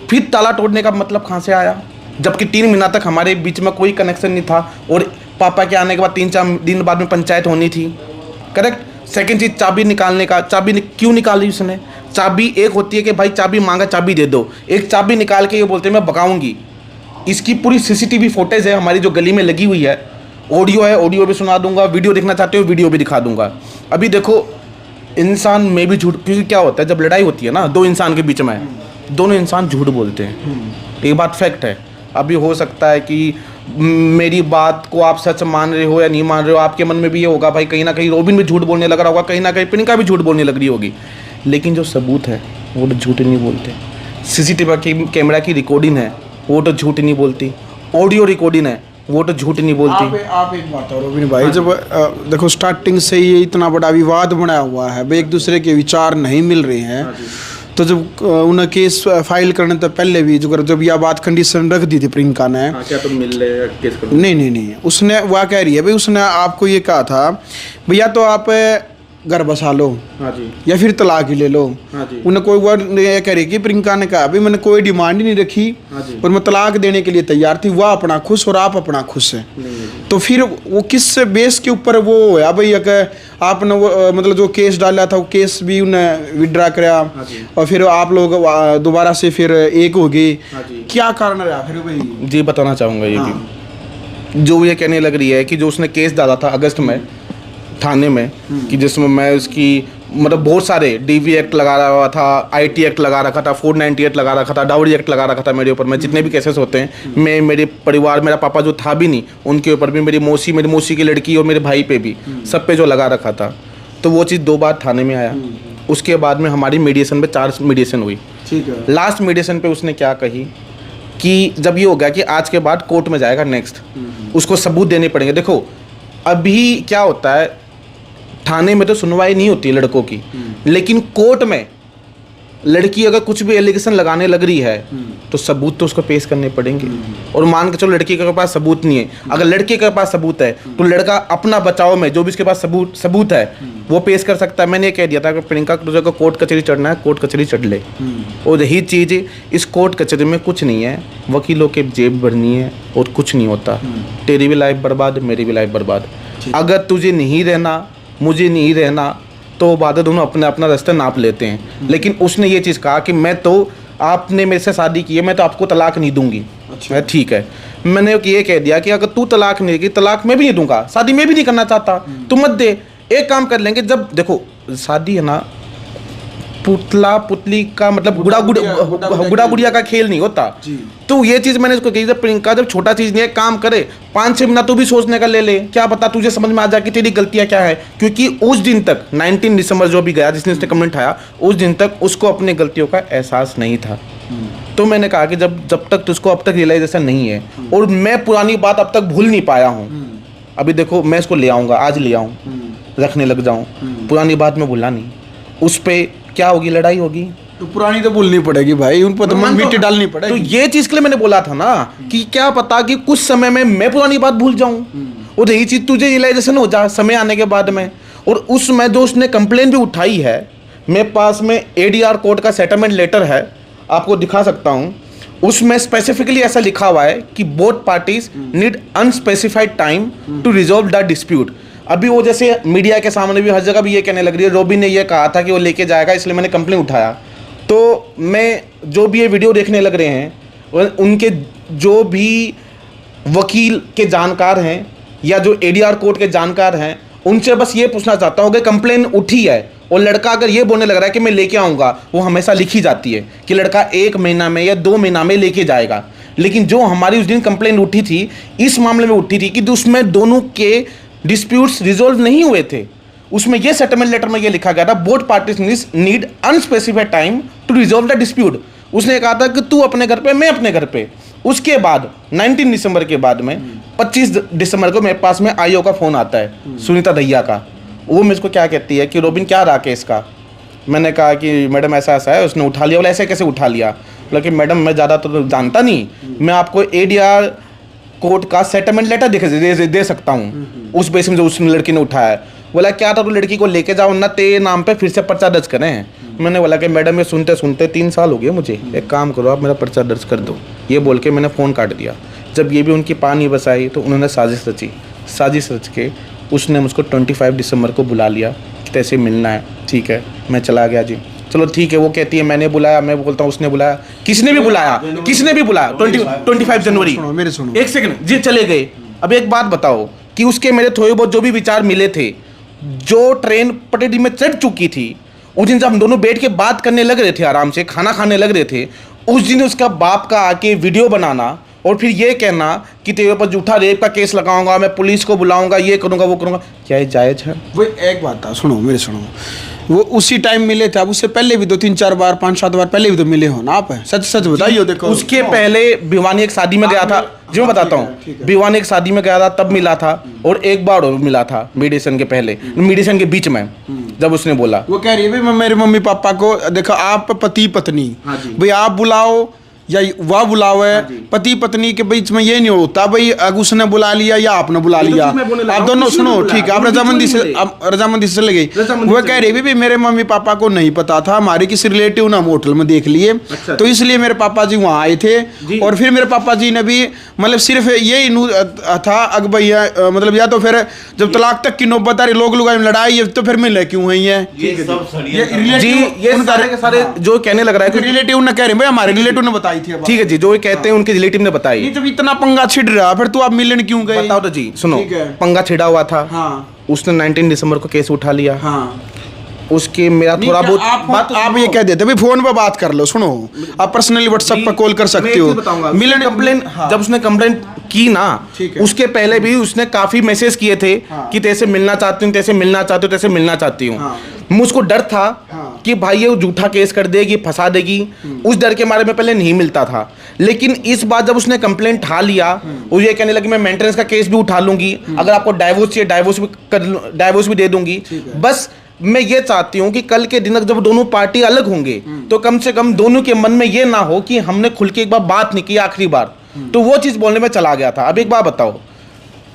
फिर ताला तोड़ने का मतलब कहाँ से आया, जबकि 3 महीना तक हमारे बीच में कोई कनेक्शन नहीं था और पापा के आने के बाद 3-4 दिन बाद में पंचायत होनी थी, करेक्ट। सेकंड चीज़ चाबी निकालने का, क्यों निकाली उसने? चाबी एक होती है कि भाई चाबी मांगा चाबी दे दो, एक चाबी निकाल के ये बोलते हैं मैं भगाऊंगी। इसकी पूरी सीसीटीवी फुटेज है हमारी जो गली में लगी हुई है, ऑडियो है, ऑडियो भी सुना दूंगा, वीडियो देखना चाहते हो वीडियो भी दिखा दूंगा। अभी देखो इंसान में भी झूठ, क्योंकि क्या होता है जब लड़ाई होती है ना दो इंसान के बीच में, दोनों इंसान झूठ बोलते हैं, ये बात फैक्ट है। अभी हो सकता है कि मेरी बात को आप सच मान रहे हो या नहीं मान रहे हो, आपके मन में भी ये होगा भाई कहीं ना कहीं रोबिन भी झूठ बोलने लग रहा होगा, कहीं ना कहीं प्रियंका भी झूठ बोलने लग रही होगी, लेकिन जो सबूत है वो तो झूठ नहीं बोलते। सीसीटीवी कैमरा की रिकॉर्डिंग है वो तो झूठ नहीं बोलती, ऑडियो रिकॉर्डिंग है वो तो झूठ नहीं बोलती। आप एक बात और रोबिन भाई, जब देखो स्टार्टिंग से ही इतना बड़ा विवाद बना हुआ है, भाई एक दूसरे के विचार नहीं मिल रहे हैं, तो जब उन्हें केस फाइल करने तो पहले भी जब यह बात कंडीशन रख दी थी प्रियंका ने, क्या तुम मिल रहे केस कर? नहीं, उसने वह कह रही है भाई, उसने आपको ये कहा था भैया तो आप घर बसा लो, हाँ जी, या फिर तलाक ही ले लो। हाँ जी। उन्हें कोई वर्ड ये कह रही कि प्रियंका ने कहा भाई मैंने कोई डिमांड ही नहीं रखी, हाँ जी, और मैं तलाक देने के लिए तैयार थी, वह अपना खुश और आप अपना खुश है। तो फिर वो किस बेस के ऊपर वो है भाई, आपने वो मतलब जो केस डाला था वो केस भी उन्हें विड्रा कराया, और फिर आप लोग दोबारा से फिर एक हो गए, क्या कारण रहा फिर भाई? जी बताना चाहूँगा ये भी, जो ये कहने लग रही है कि जो उसने केस डाला था अगस्त में थाने में, कि जिसमें मैं उसकी मतलब बहुत सारे DV एक्ट लगा रहा था, IT एक्ट लगा रखा था, 498 लगा रखा था, डाउरी एक्ट लगा रखा था मेरे ऊपर। मैं जितने भी केसेस होते हैं, मैं मेरे परिवार, मेरा पापा जो था भी नहीं उनके ऊपर भी, मेरी मौसी की लड़की और मेरे भाई पे भी, सब पे जो लगा रखा था। तो वो चीज़ 2 बार थाने में आया। उसके बाद में हमारी मीडिएशन में 4 मीडिएशन हुई। ठीक है। लास्ट मीडिएशन पे उसने क्या कही कि जब ये हो गया कि आज के बाद कोर्ट में जाएगा नेक्स्ट, उसको सबूत देने पड़ेंगे। देखो अभी क्या होता है, थाने में तो सुनवाई नहीं होती है लड़कों की, लेकिन कोर्ट में लड़की अगर कुछ भी एलिगेशन लगाने लग रही है तो सबूत तो उसको पेश करने पड़ेंगे। और मान के चलो लड़की के पास सबूत नहीं है, अगर लड़के के पास सबूत है तो लड़का अपना बचाव में जो भी उसके पास सबूत है वो पेश कर सकता है। मैंने ये कह दिया था कि प्रियंका तुझे को कोर्ट कचहरी चढ़ना है, कोर्ट कचहरी चढ़ ले। और यही चीज़ इस कोर्ट कचहरी में कुछ नहीं है, वकीलों के जेब भरनी है और कुछ नहीं होता। तेरी भी लाइफ बर्बाद, मेरी भी लाइफ बर्बाद। अगर तुझे नहीं रहना, मुझे नहीं रहना, तो बाद दोनों अपने अपना रास्ता नाप लेते हैं। लेकिन उसने ये चीज़ कहा कि मैं तो, आपने मेरे से शादी की है, मैं तो आपको तलाक नहीं दूंगी। अच्छा ठीक है, मैंने ये कह दिया कि अगर तू तलाक नहीं देगी, तलाक मैं भी नहीं दूंगा, शादी मैं भी नहीं करना चाहता, तू मत दे। एक काम कर लेंगे, जब देखो शादी है ना पुतला पुतली का मतलब गुड़ा गुड़िया का खेल नहीं होता। तो ये चीज़ मैंने इसको कही, जब प्रियंका जब छोटा चीज़ नहीं है, काम करे 5-6 महीना तो भी सोचने का ले ले, क्या पता तुझे समझ में आ जाए कि तेरी गलतियाँ क्या है। क्योंकि उस दिन तक 19 दिसंबर जो भी गया जिसने उसने कमेंट आया, उस दिन तक उसको अपनी गलतियों का एहसास नहीं था। तो मैंने कहा कि जब तक तुझको अब तक रियलाइजेशन नहीं है, और मैं पुरानी बात अब तक भूल नहीं पाया हूँ। अभी देखो मैं इसको ले आऊँगा, आज ले आऊँ, रखने लग जाऊँ, पुरानी बात में भूला नहीं, उस पर क्या होगी, लड़ाई होगी। तो पुरानी तो भूलनी पड़ेगी भाई, उन पर तो मिट्टी डालनी पड़ेगी। तो ये चीज के लिए मैंने बोला था ना कि क्या पता कि कुछ समय में मैं पुरानी बात भूल जाऊं, और यही चीज तुझे रियलाइजेशन हो जा समय आने के बाद में। और उसमें जो उसने कंप्लेन भी उठाई है, मेरे पास में ADR कोर्ट का सेटलमेंट लेटर है, आपको दिखा सकता हूं। उसमें स्पेसिफिकली ऐसा लिखा हुआ है कि both parties need unspecified time to resolve the dispute. अभी वो जैसे मीडिया के सामने भी हर जगह भी ये कहने लग रही है, रोबिन ने ये कहा था कि वो लेके जाएगा, इसलिए मैंने कंप्लेन उठाया। तो मैं जो भी ये वीडियो देखने लग रहे हैं, उनके जो भी वकील के जानकार हैं या जो ADR कोर्ट के जानकार हैं, उनसे बस ये पूछना चाहता हूँ कि कंप्लेन उठी है और लड़का अगर ये बोलने लग रहा है कि मैं लेके आऊँगा, वो हमेशा लिखी जाती है कि लड़का 1 महीना में या 2 महीना में लेके जाएगा। लेकिन जो हमारी उस दिन कंप्लेन उठी थी, इस मामले में उठी थी कि उसमें दोनों के डिस्प्यूट्स रिजोल्व नहीं हुए थे। उसमें ये सेटलमेंट लेटर में ये लिखा गया था, both parties need unspecified time to resolve the dispute. उसने कहा था कि तू अपने घर पे, मैं अपने घर पे। उसके बाद 19 दिसंबर के बाद में 25 दिसंबर को मेरे पास में आईओ का फ़ोन आता है, सुनीता दहिया का। वो मुझको क्या कहती है कि रोबिन क्या रहा केस का। मैंने कहा कि मैडम ऐसा ऐसा है। उसने उठा लिया। बोला ऐसे कैसे उठा लिया? बोला कि मैडम मैं ज़्यादा तो जानता नहीं, मैं आपको ADR कोर्ट का सेटलमेंट लेटर दे सकता हूँ, उस बेस में जो उस लड़की ने उठाया है। बोला क्या था, तो लड़की को लेके जाओ ना, तेरे नाम पे फिर से पर्चा दर्ज करें। मैंने बोला कि मैडम ये सुनते सुनते 3 साल हो गए मुझे, एक काम करो आप मेरा पर्चा दर्ज कर दो। ये बोल के मैंने फ़ोन काट दिया। जब ये भी उनकी पानी बसाई तो उन्होंने साजिश रची। साजिश रच के उसने मुझको 25 दिसंबर को बुला लिया कि तैसे मिलना है। ठीक है, मैं चला गया जी। चलो ठीक है। वो कहती है मैंने बुलाया, मैं बोलता हूँ उसने बुलाया। किसने भी बुलाया, किसने भी बुलाया? 25 जनवरी। एक सेकंड जी, चले गए। अब एक बात बताओ कि उसके मेरे थोड़े बहुत जो भी विचार मिले थे, जो ट्रेन पटरी में चढ़ चुकी थी, उस दिन जब हम दोनों बैठ के बात करने लग रहे थे, आराम से खाना खाने लग रहे थे, उस दिन उसका बाप का आके वीडियो बनाना और फिर ये कहना कि तेरे ऊपर झूठा रेप का केस लगाऊंगा, मैं पुलिस को बुलाऊंगा, ये करूंगा वो करूंगा, क्या ये जायज़ है? वो एक बात था, सुनो मेरे सुनो, वो उसी टाइम मिले थे। अब उससे पहले भी 2-3-4 बार 5-7 बार पहले भी तो मिले हो ना आप? सच सच बताइए। देखो उसके पहले भिवानी एक शादी में गया था जी, मैं बताता हूँ। भिवानी एक शादी में गया था, तब मिला था, और एक बार और मिला था मीडिएशन के पहले, मीडिएशन के बीच में, जब उसने बोला। वो कह रही है भाई मेरे मम्मी पापा को देखो, आप पति पत्नी भाई आप बुलाओ या वह बुलाओ है, पति पत्नी के बीच में ये नहीं होता भाई अगर उसने बुला लिया या आपने बुला लिया। आप दोनों सुनो, ठीक है, आप रजामंदी से चले गई। वो कह रही भी मेरे मम्मी पापा को नहीं पता था, हमारे किसी रिलेटिव ने हम होटल में देख लिए, तो इसलिए मेरे पापा जी वहाँ आए थे। और फिर मेरे पापा जी ने भी मतलब सिर्फ यही था अग भैया, मतलब या तो फिर जब तलाक तक की नौबत आ रही, लोग लड़ाई है, तो फिर मिले क्यों हुई है जी? ये सारे के सारे जो कहने लग रहा है, रिलेटिव ने कह रहे भाई हमारे रिलेटिव ने बताई थी। ठीक है जी, जो ये कहते हैं उनके रिलेटिव ने बताई। जब इतना पंगा छिड़ रहा फिर तो आप मिलन क्यों गए? बताओ तो जी। सुनो, पंगा छिड़ा हुआ था। हाँ। उसने 19 दिसंबर को केस उठा लिया। हाँ। उसके मेरा थोड़ा बहुत आप ये कह देते भाई फोन पे बात कर लो। सुनो, आप पर्सनली व्हाट्सएप पर कॉल कर सकते हो। मिलन कंप्लेन जब उसने कंप्लेन की ना, उसके पहले भी उसने काफी मैसेज किए थे कि तैसे मिलना चाहती हूँ, तैसे मिलना चाहती हूँ, तैसे मिलना चाहती हूँ। मुझको डर था कि भाई ये झूठा केस कर देगी, फंसा देगी। उस डर के मारे में पहले नहीं मिलता था। लेकिन इस बार जब उसने कंप्लेन उठा लिया, वो ये कहने लगी मैं मेंटेनेंस का केस भी उठा लूंगी, अगर आपको डाइवोर्स चाहिए डाइवोर्स भी दे दूंगी। बस मैं ये चाहती हूँ कि कल के दिन जब दोनों पार्टी अलग होंगे तो कम से कम दोनों के मन में ये ना हो कि हमने खुल के एक बार बात नहीं की आखिरी बार। तो वो चीज़ बोलने में चला गया था। अब एक बात बताओ,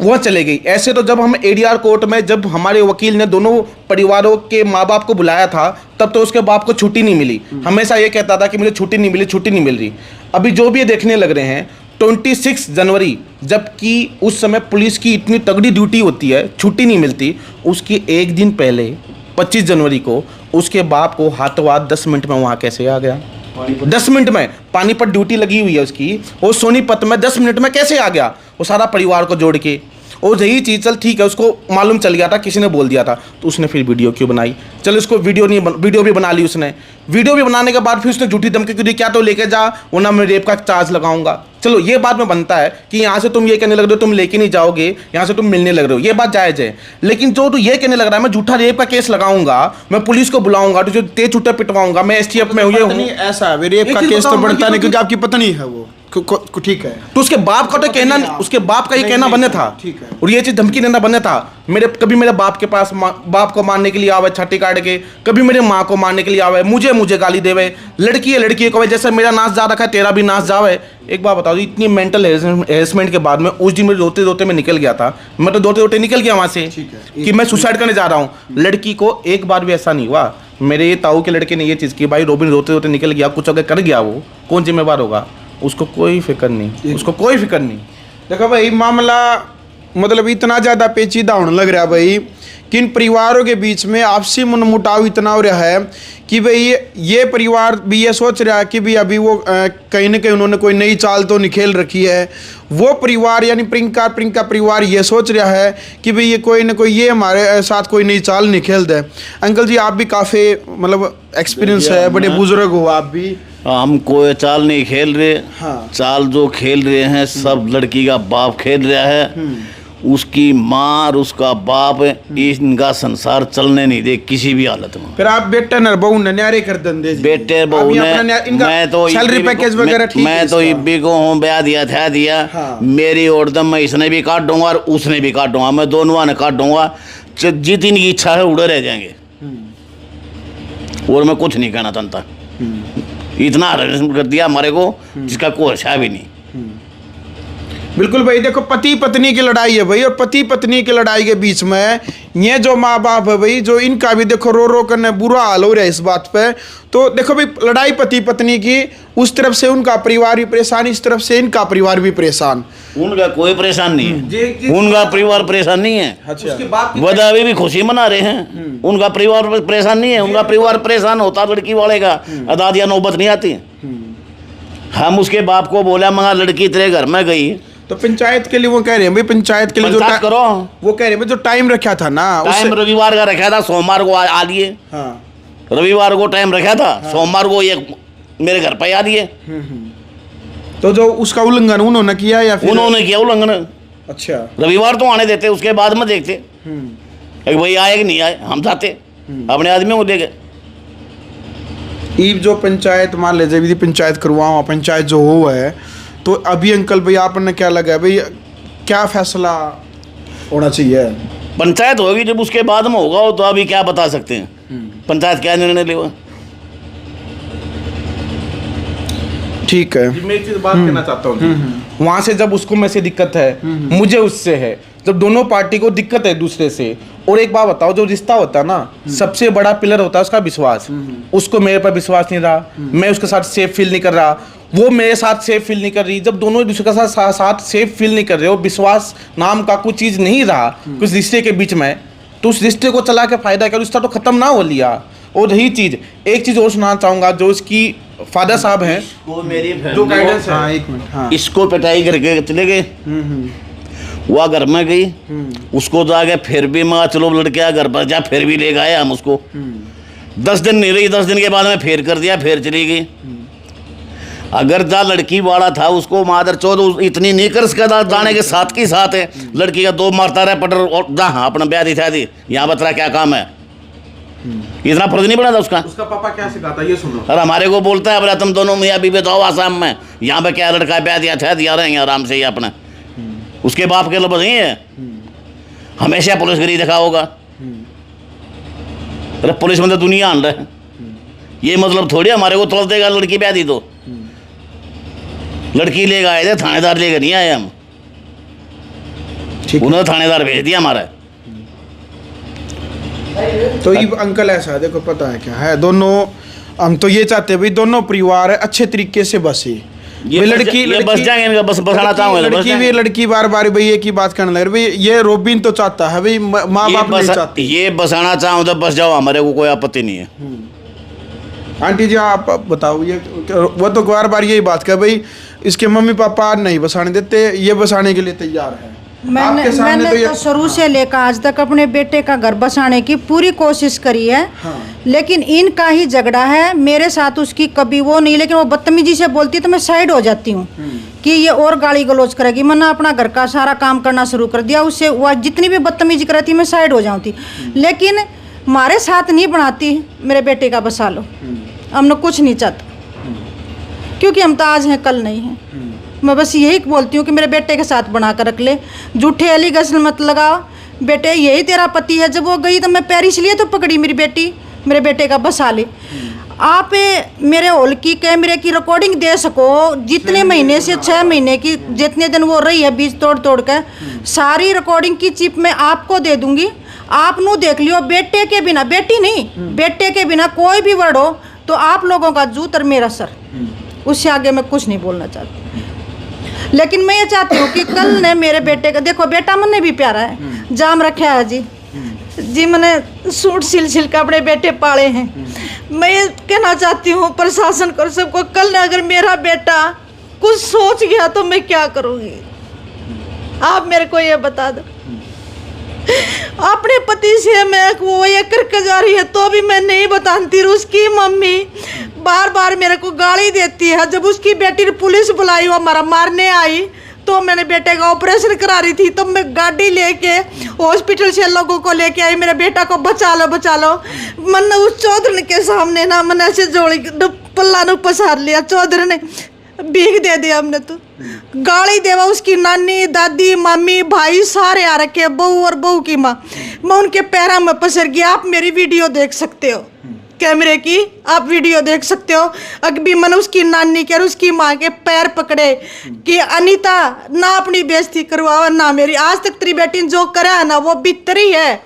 वह चले गई। ऐसे तो जब हम ADR कोर्ट में, जब हमारे वकील ने दोनों परिवारों के माँ बाप को बुलाया था, तब तो उसके बाप को छुट्टी नहीं मिली। हमेशा ये कहता था कि मुझे छुट्टी नहीं मिली, छुट्टी नहीं मिल रही। अभी जो भी ये देखने लग रहे हैं 26 जनवरी, जबकि उस समय पुलिस की इतनी तगड़ी ड्यूटी होती है, छुट्टी नहीं मिलती। उसकी एक दिन पहले 25 जनवरी को उसके बाप को हाथों हाथ 10 मिनट में वहाँ कैसे आ गया? 10 मिनट में पानीपत ड्यूटी लगी हुई है उसकी, वो सोनीपत में 10 मिनट में कैसे आ गया? वो सारा परिवार को जोड़ के। और यही चीज़ चल ठीक है, उसको मालूम चल गया था, किसी ने बोल दिया था, तो उसने फिर वीडियो क्यों बनाई? चलो उसको वीडियो भी बना ली उसने। वीडियो भी बनाने के बाद फिर उसने झूठी धमकी क्यों दी, क्या तो लेके जा वरना मैं रेप का चार्ज लगाऊंगा। चलो ये बात में बनता है कि यहाँ से तुम ये कहने लग रहे हो तुम लेके नहीं जाओगे, यहाँ से तुम मिलने लग रहे हो, ये बात जायज़ है। लेकिन जो तू ये कहने लग रहा है मैं झूठा रेप का केस लगाऊंगा, मैं पुलिस को बुलाऊंगा, तुझे तेज छुट्टे पिटवाऊंगा, मैं STF में हुए हूँ, ऐसा रेप का केस तो बनता नहीं क्योंकि आपकी पत्नी है वो। ठीक है, तो उसके बाप का तो कहना, उसके बाप का ये कहना बने था, और ये चीज धमकी देना बने था। कभी मेरे बाप के पास बाप को मारने के लिए आवे छाती काट के, कभी मेरे माँ को मारने के लिए आवे, मुझे गाली देवे, लड़की है लड़की को जैसे मेरा नाच जा रखा है तेरा भी नाच जावे। एक बार बताओ, इतनी मेंटल हेरेसमेंट के बाद में उस दिन में रोते रोते मैं निकल गया था। मैं तो रोते रोते निकल गया वहाँ से कि मैं सुसाइड करने जा रहा हूँ। लड़की को एक बार भी ऐसा नहीं हुआ। मेरे ताऊ के लड़के ने ये चीज़ की, भाई रोबिन रोते रोते निकल गया, कुछ अगर कर गया वो कौन जिम्मेवार होगा? उसको कोई फिक्र नहीं, उसको कोई फिक्र नहीं। देखो भाई, मामला मतलब इतना ज़्यादा पेचीदा होने लग रहा है भाई कि इन परिवारों के बीच में आपसी मनमुटाव इतना हो रहा है कि भाई ये परिवार भी ये सोच रहा है कि भाई अभी वो कहीं ना कहीं उन्होंने कोई नई चाल तो नहीं खेल रखी है, वो परिवार यानी प्रियंका परिवार ये सोच रहा है कि भाई ये कोई ना कोई ये हमारे साथ कोई नई चाल नहीं खेल दे। अंकल जी आप भी काफ़ी मतलब एक्सपीरियंस है, बड़े बुजुर्ग हो आप भी। हम कोई चाल नहीं खेल रहे। हाँ। चाल जो खेल रहे हैं सब लड़की का बाप खेल रहा है, उसकी माँ और उसका बाप इनका संसार चलने नहीं दे किसी भी हालत में। फिर आप बेटे न बहू न न्यारे कर दंदे जी। बेटे बहू ने मैं तो सैलरी पैकेज वगैरह ठीक है मैं तो इब्बी को हूँ ब्याह दिया हाँ। मेरी ओरदम मैं इसने भी काट दूंगा और उसने भी काट दूंगा, मैं दोनों ने काट दूंगा, जितनी की इच्छा है उड़े रह जाएंगे और मैं कुछ नहीं कहना चाहता। इतना हरासमेंट कर दिया हमारे को जिसका कोई अच्छा भी नहीं। बिल्कुल भाई, देखो पति पत्नी की लड़ाई है भाई, और पति पत्नी की लड़ाई के बीच में ये जो माँ बाप है भाई, जो इनका भी देखो रो करने बुरा हाल हो रहा है इस बात पे। तो देखो भाई लड़ाई पति पत्नी की, उस तरफ से उनका परिवार भी परेशान, इस तरफ से इनका परिवार भी परेशान। उनका कोई परेशान नहीं है, उनका परिवार परेशान नहीं है। अच्छा। वह अभी भी खुशी मना रहे हैं, उनका परिवार परेशान नहीं है। उनका परिवार परेशान होता लड़की वाले का अदादिया नौबत नहीं आती। हम उसके बाप को बोला मगर लड़की तेरे घर में गई तो पंचायत के लिए वो कह रहे हैं भाई, पंचायत के लिए जो करो, वो कह रहे हैं जो टाइम रखा था ना, टाइम रविवार का रखा था, सोमवार को आ लिए। हाँ। रविवार को टाइम रखा था, सोमवार को ये मेरे घर पे आ लिए। तो जो उसका उल्लंघन उन्होंने किया या फिर उन्होंने किया उल्लंघन। अच्छा। रविवार तो आने देते, उसके बाद में देखते भाई आए कि नहीं आए, हम जाते अपने आदमियों को लेके। ईब जो पंचायत मान ले जब पंचायत करवाओ, पंचायत जो हो है, तो अभी अंकल भाई आपने क्या लगा भाई क्या फैसला होना चाहिए? पंचायत होगी जब उसके बाद में होगा, तो अभी क्या बता सकते हैं पंचायत क्या निर्णय लेगा। ठीक है। मैं एक चीज बात कहना चाहता हूँ, वहां से जब उसको में से दिक्कत है, मुझे उससे है, जब दोनों पार्टी को दिक्कत है दूसरे से। और एक बात बताओ, जो रिश्ता होता है ना, सबसे बड़ा पिलर होता है उसका विश्वास। उसको मेरे पर विश्वास नहीं रहा, मैं उसके साथ सेफ फील नहीं कर रहा, वो मेरे साथ सेफ फील नहीं कर रही। जब दोनों एक दूसरे के साथ सेफ फील नहीं कर रहे हो, विश्वास नाम का कुछ चीज़ नहीं रहा कुछ रिश्ते के बीच में, तो उस रिश्ते को चला के फायदा क्या, रिश्ता तो खत्म ना हो लिया। और रही चीज़, एक चीज़ और सुनाना चाहूँगा, जो इसकी फादर साहब हैं, वो मेरी जो गाइडेंस है। हाँ एक मिनट। हाँ। इसको पिटाई करके चले गए, वह घर में गई, उसको जाके फिर भी माँ चलो लड़के घर पर जा, फिर भी ले गए हम उसको। 10 दिन नहीं रही, 10 दिन के बाद में फिर कर दिया, फिर चली गई। अगर जा लड़की वाला था उसको मादर चौथ इतनी नहीं कर सका, जाने के साथ की साथ है लड़की का 2 मारता रहा पटर और जा हाँ अपना ब्याह दिखा दी, यहाँ बता क्या काम है, इतना फर्ज नहीं पड़ा था उसका। उसका पापा क्या सिखाता है ये सुनो। और हमारे को बोलता है बोला तुम दोनों मियाँ बीवी तो आसाम में, यहाँ पे क्या लड़का ब्याह दिया रहेंगे आराम से ही अपना। उसके बाप के लफ्ज़ नहीं है, हमेशा पुलिस गिरी देखा होगा। अरे पुलिस में तो दुनिया आन रहा है, ये मतलब थोड़ी हमारे को तुरंत देगा लड़की ब्याह दी तो। लड़की लेकर आए थे, थानेदार लेकर नहीं आए हम, उन्होंने थानेदार भेज दिया हमारा। तो ये अंकल ऐसा देखो पता है क्या है, दोनों हम तो ये चाहते हैं भाई दोनों परिवार अच्छे तरीके से बसे। ये बस जाएंगे, इनका बस बसाना चाहूंगा। लड़की बार बार भाई एक ही बात करने लगे भाई, ये रोबिन तो चाहता है भाई, माँ बाप नहीं चाहते। ये बसाना चाहूँ तो बस जाओ, हमारे को कोई आपत्ति नहीं है। आंटी जी आप बताओ, ये वो तो बार बार यही बात कर भाई इसके मम्मी पापा नहीं बसाने देते, ये बसाने के लिए तैयार है। मैंने तो शुरू से लेकर आज तक अपने बेटे का घर बसाने की पूरी कोशिश करी है। हाँ। लेकिन इनका ही झगड़ा है, मेरे साथ उसकी कभी वो नहीं, लेकिन वो बदतमीजी से बोलती है तो मैं साइड हो जाती हूँ कि ये और गाली गलौज करेगी। मैंने अपना घर का सारा काम करना शुरू कर दिया, उससे वह जितनी भी बदतमीजी करती मैं साइड हो जाती, लेकिन हमारे साथ नहीं बनाती मेरे बेटे का बसा लो, हमने कुछ नहीं चाहता, क्योंकि हम तो आज हैं कल नहीं हैं। मैं बस यही बोलती हूँ कि मेरे बेटे के साथ बना कर रख ले, झूठे एलिगेशन मत लगाओ। बेटे यही तेरा पति है, जब वो गई तो मैं पैर इसलिए तो पकड़ी मेरी बेटी, मेरे बेटे का बसा ले। आप मेरे हॉल की कैमरे की रिकॉर्डिंग दे सको, जितने महीने से 6 महीने की जितने दिन वो रही है बीच तोड़ तोड़ कर, सारी रिकॉर्डिंग की चिप मैं आपको दे दूंगी, आप नू देख लियो। बेटे के बिना, बेटी नहीं, बेटे के बिना कोई भी वर्ड हो तो आप लोगों का जूत और मेरा सर, उससे आगे मैं कुछ नहीं बोलना चाहती। लेकिन मैं ये चाहती हूँ कि कल ने मेरे बेटे का, देखो बेटा मन्ने भी प्यारा है, जाम रखा है जी मैंने सूट सिल सिल के अपने बेटे पाले हैं। मैं ये कहना चाहती हूँ प्रशासन को, सबको, कल ने अगर मेरा बेटा कुछ सोच गया तो मैं क्या करूँगी, आप मेरे को ये बता दो। अपने पति से मैं वो ये करके जा रही है तो भी मैं नहीं बताती, उसकी मम्मी बार बार मेरे को गाली देती है। जब उसकी बेटी ने पुलिस बुलाई, वो हमारा मारने आई, तो मैंने बेटे का ऑपरेशन करा रही थी, तो मैं गाड़ी लेके हॉस्पिटल से लोगों को लेके आई, मेरे बेटा को बचा लो। मैंने उस चौधरी के सामने ना मैंने ऐसे जोड़ी पल्ला न पसार लिया, चौधरी ने भीख दे दिया हमने तो, गाली देवा, उसकी नानी दादी मामी भाई सारे आ रखे, बहू और बहू की माँ, मैं उनके पैरों में पसर गया। आप मेरी वीडियो देख सकते हो, कैमरे की आप वीडियो देख सकते हो। अभी मैंने उसकी नानी के और उसकी माँ के पैर पकड़े कि अनीता ना अपनी बेइज्जती करवाओ ना मेरी, आज तक तेरी बेटी ने जो करा है ना वो भीतर ही है।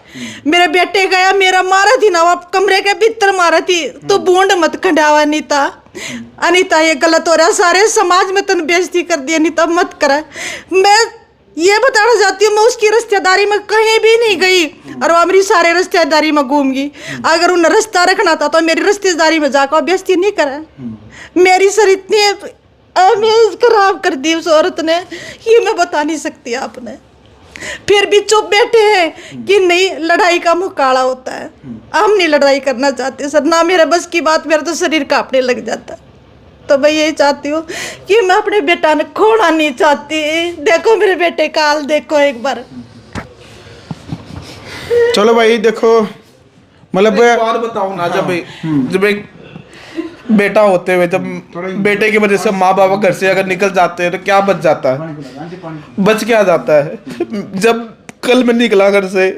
मेरे बेटे गया मेरा मारा थी ना, वो कमरे के भीतर मारा थी, तो बूंद मत खंडावा अनीता ये गलत हो रहा है, सारे समाज में तन बेइज्जती कर दी अनीता, मत करा। मैं ये बताना चाहती हूँ, मैं उसकी रिश्तेदारी में कहीं भी नहीं गई और वो मेरी सारे रिश्तेदारी में घूम गई। अगर उन्हें रिश्ता रखना था तो मेरी रिश्तेदारी में जाकर बेइज्जती नहीं करा। मेरी सर इतनी इमेज खराब कर दी उस औरत ने, ये मैं बता नहीं सकती आपने। फिर भी चुप बैठे हैं कि नहीं, लड़ाई का मुँह काला होता है, हम नहीं लड़ाई करना चाहते सर, ना मेरे बस की बात, मेरा तो शरीर कांपने लग जाता है। तो मैं यही चाहती हूँ कि मैं अपने बेटा ने खोना नहीं चाहती। देखो मेरे बेटे का हाल देखो एक बार। चलो भाई देखो, मतलब एक बात बताऊँ ना, जब एक बेटा होते हुए, जब बेटे की वजह से माँ बाप घर से अगर निकल जाते हैं तो क्या बच जाता है, बच क्या जाता है। जब कल मैं निकला घर से,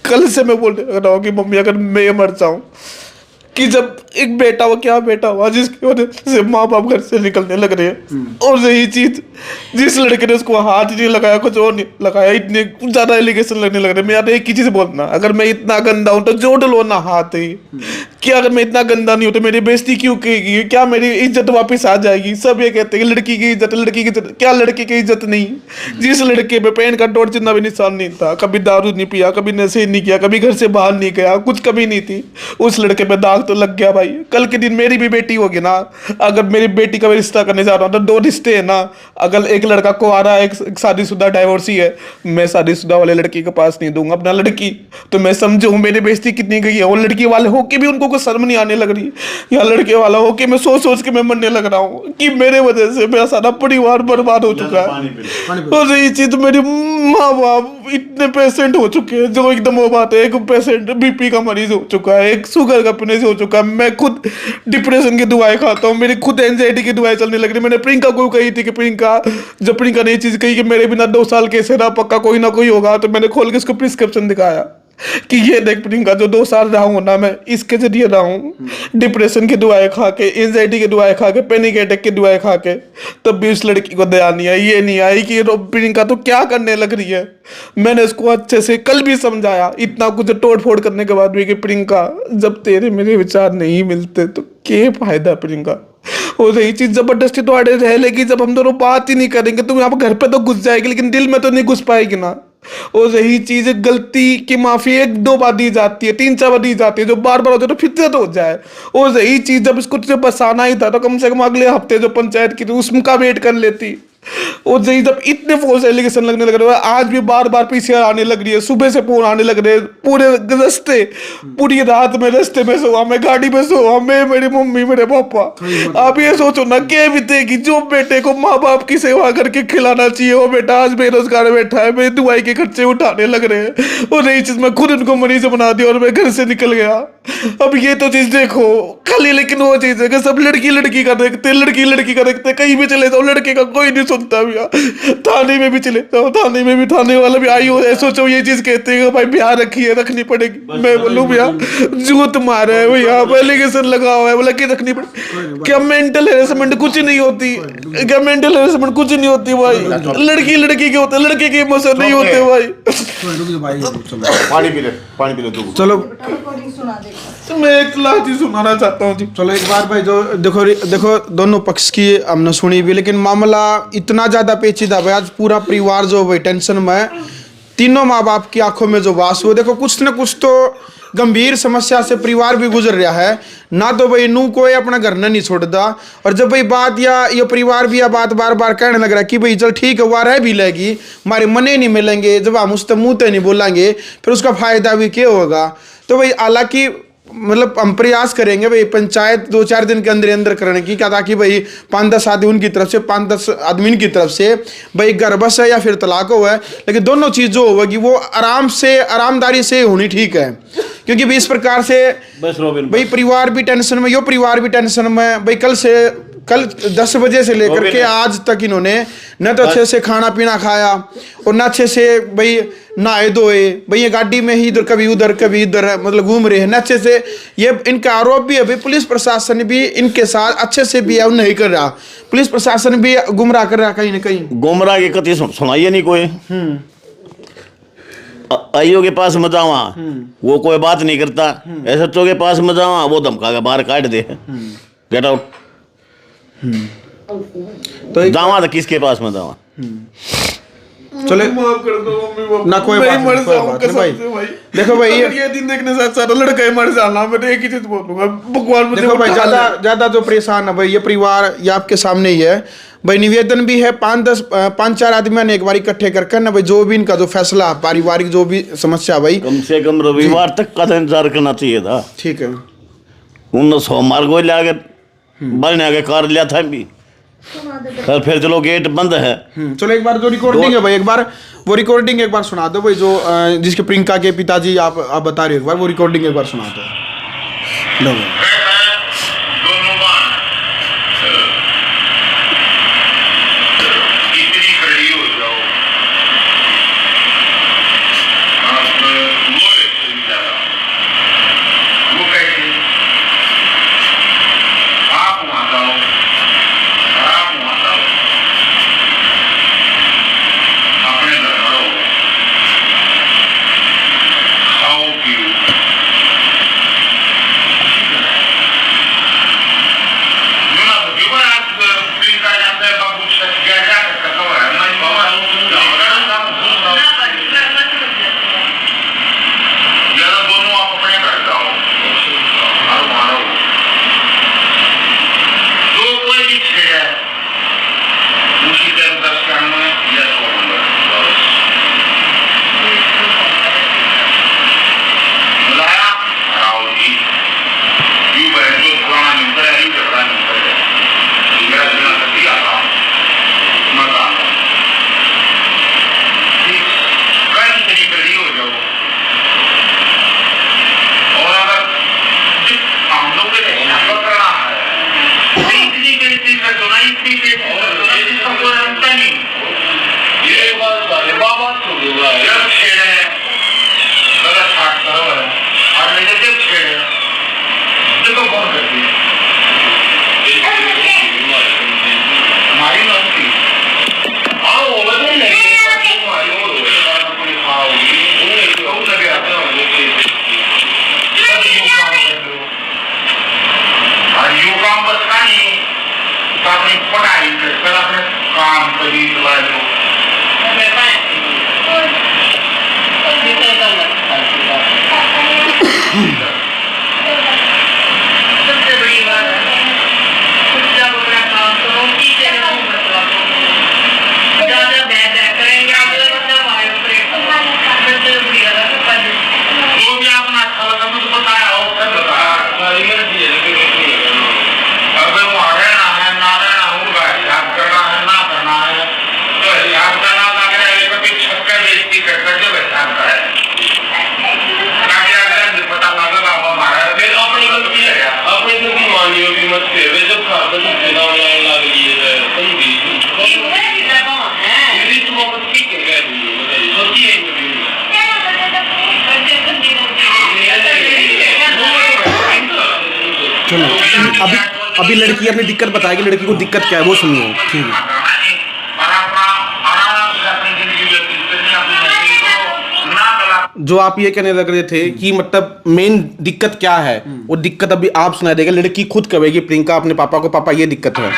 कल से मैं बोल रहा हूँ कि मम्मी अगर मैं मर जाऊँ, कि जब एक बेटा हो, क्या बेटा हुआ जिसकी वजह से माँ बाप घर से निकलने लग रहे हैं। और यही चीज जिस लड़के ने उसको हाथ नहीं लगाया, कुछ और नहीं लगाया, इतने ज्यादा एलिगेशन लगने लग रहे। मैं यार एक ही चीज बोलना, अगर मैं इतना गंदा हूं तो जोड़ लो ना हाथ ही, कि अगर मैं इतना गंदा नहीं हूं तो मेरी बेइज्जती क्यों कहेगी, क्या मेरी इज्जत वापस आ जाएगी। सब ये कहते हैं लड़की की इज्जत, लड़की की इज्जत, क्या लड़की की इज्जत नहीं। जिस लड़के पे पैन का डॉट जितना भी निशान नहीं था, कभी दारू नहीं पिया, कभी नशे नहीं किया, कभी घर से बाहर नहीं गया, कुछ कभी नहीं थी, उस लड़के पे दाग तो लग गया भाई। कल के दिन मेरी भी बेटी होगी ना, अगर मेरी बेटी का रिश्ता करने जा रहा हूँ तो दो रिश्ते है ना, अगर एक लड़का कुंवारा है, एक शादीशुदा डाइवोर्सी है, मैं शादीशुदा वाले लड़की के पास नहीं दूंगा अपना लड़की। तो मैं समझू मेरी बेइज्जती कितनी गई है। और लड़की वाले होके भी उनको कुछ शर्म नहीं आने लग रही, या लड़के वाला होके मैं सोच सोच के मैं मरने लग रहा हूँ कि मेरे वजह से मेरा सारा परिवार बर्बाद हो चुका है। और यही चीज मेरे माँ बाप इतने पेशेंट हो चुके हैं, जो एकदम वो बात है, एक पेशेंट बीपी का मरीज हो चुका है, एक शुगर का मरीज हो चुका है, मैं खुद डिप्रेशन की दवाई खाता हूँ, मेरी खुद एंजाइटी की दवाई चलने लग रही। मैंने प्रियंका को कही थी कि प्रियंका, जब प्रियंका ने ये चीज कही कि मेरे बिना 2 साल कैसे रहा, पक्का कोई ना कोई होगा, तो मैंने खोल के उसको प्रिस्क्रिप्शन दिखाया कि ये देख प्रियंका, जो 2 साल रहा हूँ ना मैं, इसके जरिए रहा हूँ, डिप्रेशन की दवाई खा के, एंजाइटी की दवाई खा के, पैनिक अटैक की दवाई खा के, तब भी उस लड़की को दया नहीं आई, ये नहीं आई कि प्रियंका तो क्या करने लग रही है। मैंने उसको अच्छे से कल भी समझाया, इतना कुछ तोड़ फोड़ करने के बाद भी, कि प्रियंका जब तेरे मेरे विचार नहीं मिलते तो क्या फायदा प्रियंका। और यही चीज जबरदस्ती तो आड़े रह लेगी, जब हम दोनों बात ही नहीं करेंगे, तुम यहाँ पर घर पे तो घुस जाएगी लेकिन दिल में तो नहीं घुस पाएगी ना। और यही चीज गलती की माफी 1-2 बार दी जाती है, 3-4 बार दी जाती है, जो बार बार होते तो फितरत हो जाए। और यही चीज जब इसको जब बसाना ही था तो कम से कम अगले हफ्ते जो पंचायत की थी उसका वेट कर लेती। और यही जब इतने फोर्स एलिगेशन लगने लग रहे हैं, आज भी बार बार पीछे आने लग रही है, सुबह से फोन आने लग रहे हैं, पूरे रास्ते, पूरी रात में रास्ते में सोआ, मैं गाड़ी में सोआ, मैं, मेरी मम्मी, मेरे पापा। आप ये सोचो ना क्या बीतेगी। जो बेटे को माँ बाप की सेवा करके खिलाना चाहिए, वो बेटा आज बेरोजगार बैठा है, मेरी दवाई के खर्चे उठाने लग रहे हैं। और यही चीज मैं खुद उनको मरीज बना दी और मैं घर से निकल गया। अब ये तो चीज देखो खाली, लेकिन वो चीज है कि सब लड़की लड़की का देखते, लड़की लड़की का देखते, कहीं भी चले जाओ लड़के का कोई नहीं सुनता भैया। थाने में भी चले जाओ, थाने में भी थाने वाला भी आई हो, सोचो ये चीज कहते हैं भाई ब्याह रखी है, रखनी पड़ेगी। मैं बोलूं भैया जूत मारा है भैया, एलिगेशन लगा हुआ है, बोला कि रखनी पड़ेगी। क्या मेंटल हेरेसमेंट कुछ नहीं होती, क्या मेंटल हेरेसमेंट कुछ नहीं होती भाई। लड़की लड़की के होते, लड़के के इमोशन नहीं होते भाई। पानी पी ले तू। चलो मैं एक लाख चीज सुनाना चाहता हूँ जी। चलो एक बार भाई, जो देखो दोनों पक्ष की हमने सुनी भी, लेकिन मामला इतना ज्यादा पेचीदा भाई, आज पूरा परिवार जो भाई टेंशन में, तीनों माँ बाप की आंखों में जो बास हो, देखो कुछ न कुछ तो गंभीर समस्या से परिवार भी गुजर रहा है ना। तो भाई नू कोई अपना घर न नहीं छोड़ता, और जब भाई बात या ये परिवार भी यह बात बार बार कहने लग रहा है कि भाई चल ठीक है वह रह भी लेगी, हमारे मने नहीं मिलेंगे, जब हम उससे मुंह ते नहीं बोलेंगे फिर उसका फायदा भी क्या होगा। तो भाई हालांकि मतलब हम प्रयास करेंगे भाई पंचायत 2-4 दिन के अंदर अंदर करने की, क्या ताकि भाई 5-10 आदमी उनकी तरफ से 5-10 आदमी की तरफ से भाई घर बस है या फिर तलाक हुआ है, लेकिन दोनों चीज़ जो होगी वो आराम से आरामदारी से होनी ठीक है। क्योंकि भाई इस प्रकार से भाई परिवार भी टेंशन में, यो परिवार भी टेंशन में भाई। कल 10 बजे से लेकर के आज तक इन्होंने न तो अच्छे से खाना पीना खाया और न अच्छे से भाई नहाए धोए, भाई ये गाड़ी में ही इधर कभी इधर मतलब घूम रहे हैं न अच्छे से। ये इनका आरोप भी है भाई पुलिस प्रशासन भी इनके साथ अच्छे से भी है नहीं कर रहा, पुलिस प्रशासन भी गुमराह कर रहा कहीं ना कहीं। गुमराह की कथी सुनाइए नहीं कोई। आईओ के पास में जावा वो कोई बात नहीं करता, एसएचओ के पास में जावा वो धमका के बाहर काट दे, गेट आउट। तो जावा तो किसके पास में जावा। चले माफ कर दो मम्मी, ना कोई बात नहीं, कोई बात नहीं भाई। देखो भाई ये दिन देखने साथ सारा लड़का ही मर जाना, मैं एक ही चीज बोलूंगा भगवान मुझे देखो भाई उठा ले। ज्यादा जो परेशान है भाई ये परिवार, ये आपके सामने ही है भाई। निवेदन भी है 5-4 आदमी ने एक बार इकट्ठे करके ना भाई जो भी इनका जो फैसला पारिवारिक जो भी समस्या भाई कम से कम रविवार तक का इंतजार करना चाहिए था। ठीक है। उन सोमवार को ले आके बन आके कार लिया था भी, फिर चलो गेट बंद है। चलो एक बार जो रिकॉर्डिंग है भाई एक बार वो रिकॉर्डिंग एक बार सुना दो भाई, जो जिसके प्रियंका के पिताजी आप बता रहे हो, एक बार वो रिकॉर्डिंग एक बार सुना दो। लो भाई। अभी लड़की अपनी दिक्कत बताएगी, लड़की को दिक्कत क्या है वो सुनिए। ठीक है। जो आप ये कहने लग रहे थे कि मतलब मेन दिक्कत क्या है, वो दिक्कत अभी आप सुना देगा, लड़की खुद कहेगी प्रियंका अपने पापा को, पापा ये दिक्कत है।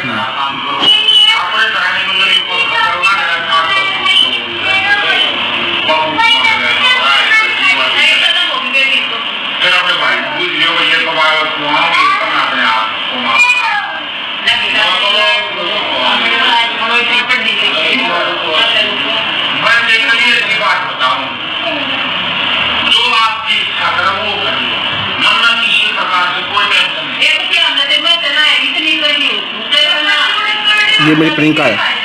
ये मेरी प्रियंका है।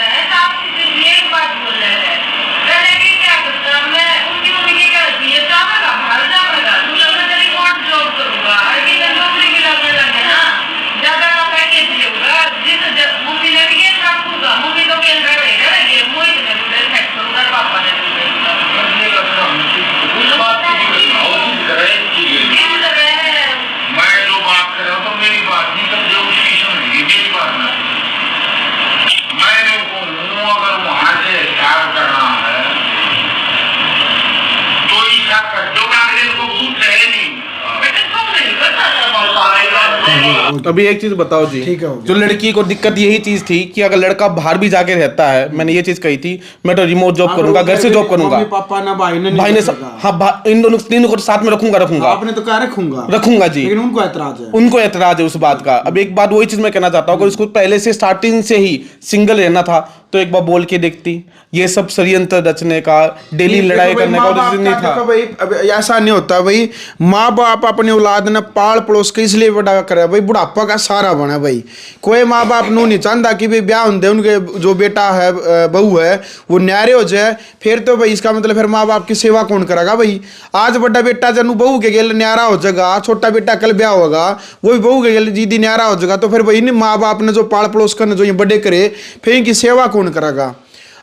अभी एक चीज बताओ जी, ठीक है, हो गया। जो लड़की को दिक्कत यही चीज थी कि अगर लड़का बाहर भी जाके रहता है, मैंने ये चीज कही थी, मैं तो रिमोट जॉब करूंगा, घर से जॉब करूंगा, मम्मी पापा ना भाई ने भाई ने हाँ इन दोनों तीनों को साथ में रखूंगा आपने तो क्या रखूंगा जी, लेकिन उनको ऐतराज है। उनको ऐतराज है उस बात का। अब एक बात वही चीज मैं कहना चाहता हूँ, अगर उसको पहले से स्टार्टिंग से ही सिंगल रहना था तो एक बार बोल के देखती। ये सब षड्यंत्र रचने का, डेली लड़ाई करने का उद्देश्य नहीं था भाई। अब ऐसा नहीं होता भाई, माँ बाप अपने औलाद ने पाल पड़ोस के इसलिए बड़ा करे भाई, बुढ़ापा का सारा बना भाई। कोई माँ बाप नू नहीं चाहता कि भाई ब्याह होंगे उनके जो बेटा है बहू है वो न्यारे हो जाए, फिर तो भाई इसका मतलब फिर माँ बाप की सेवा कौन करेगा भाई। आज बड़ा बेटा जब बहू के गेल न्यारा हो जाएगा, छोटा बेटा कल ब्याह होगा वो भी बहू के गेल जीदी न्यारा हो जाएगा, तो फिर भाई माँ बाप ने जो पाल पड़ोस करने जो ये बड़े करे फिर इनकी सेवा कौन करेगा।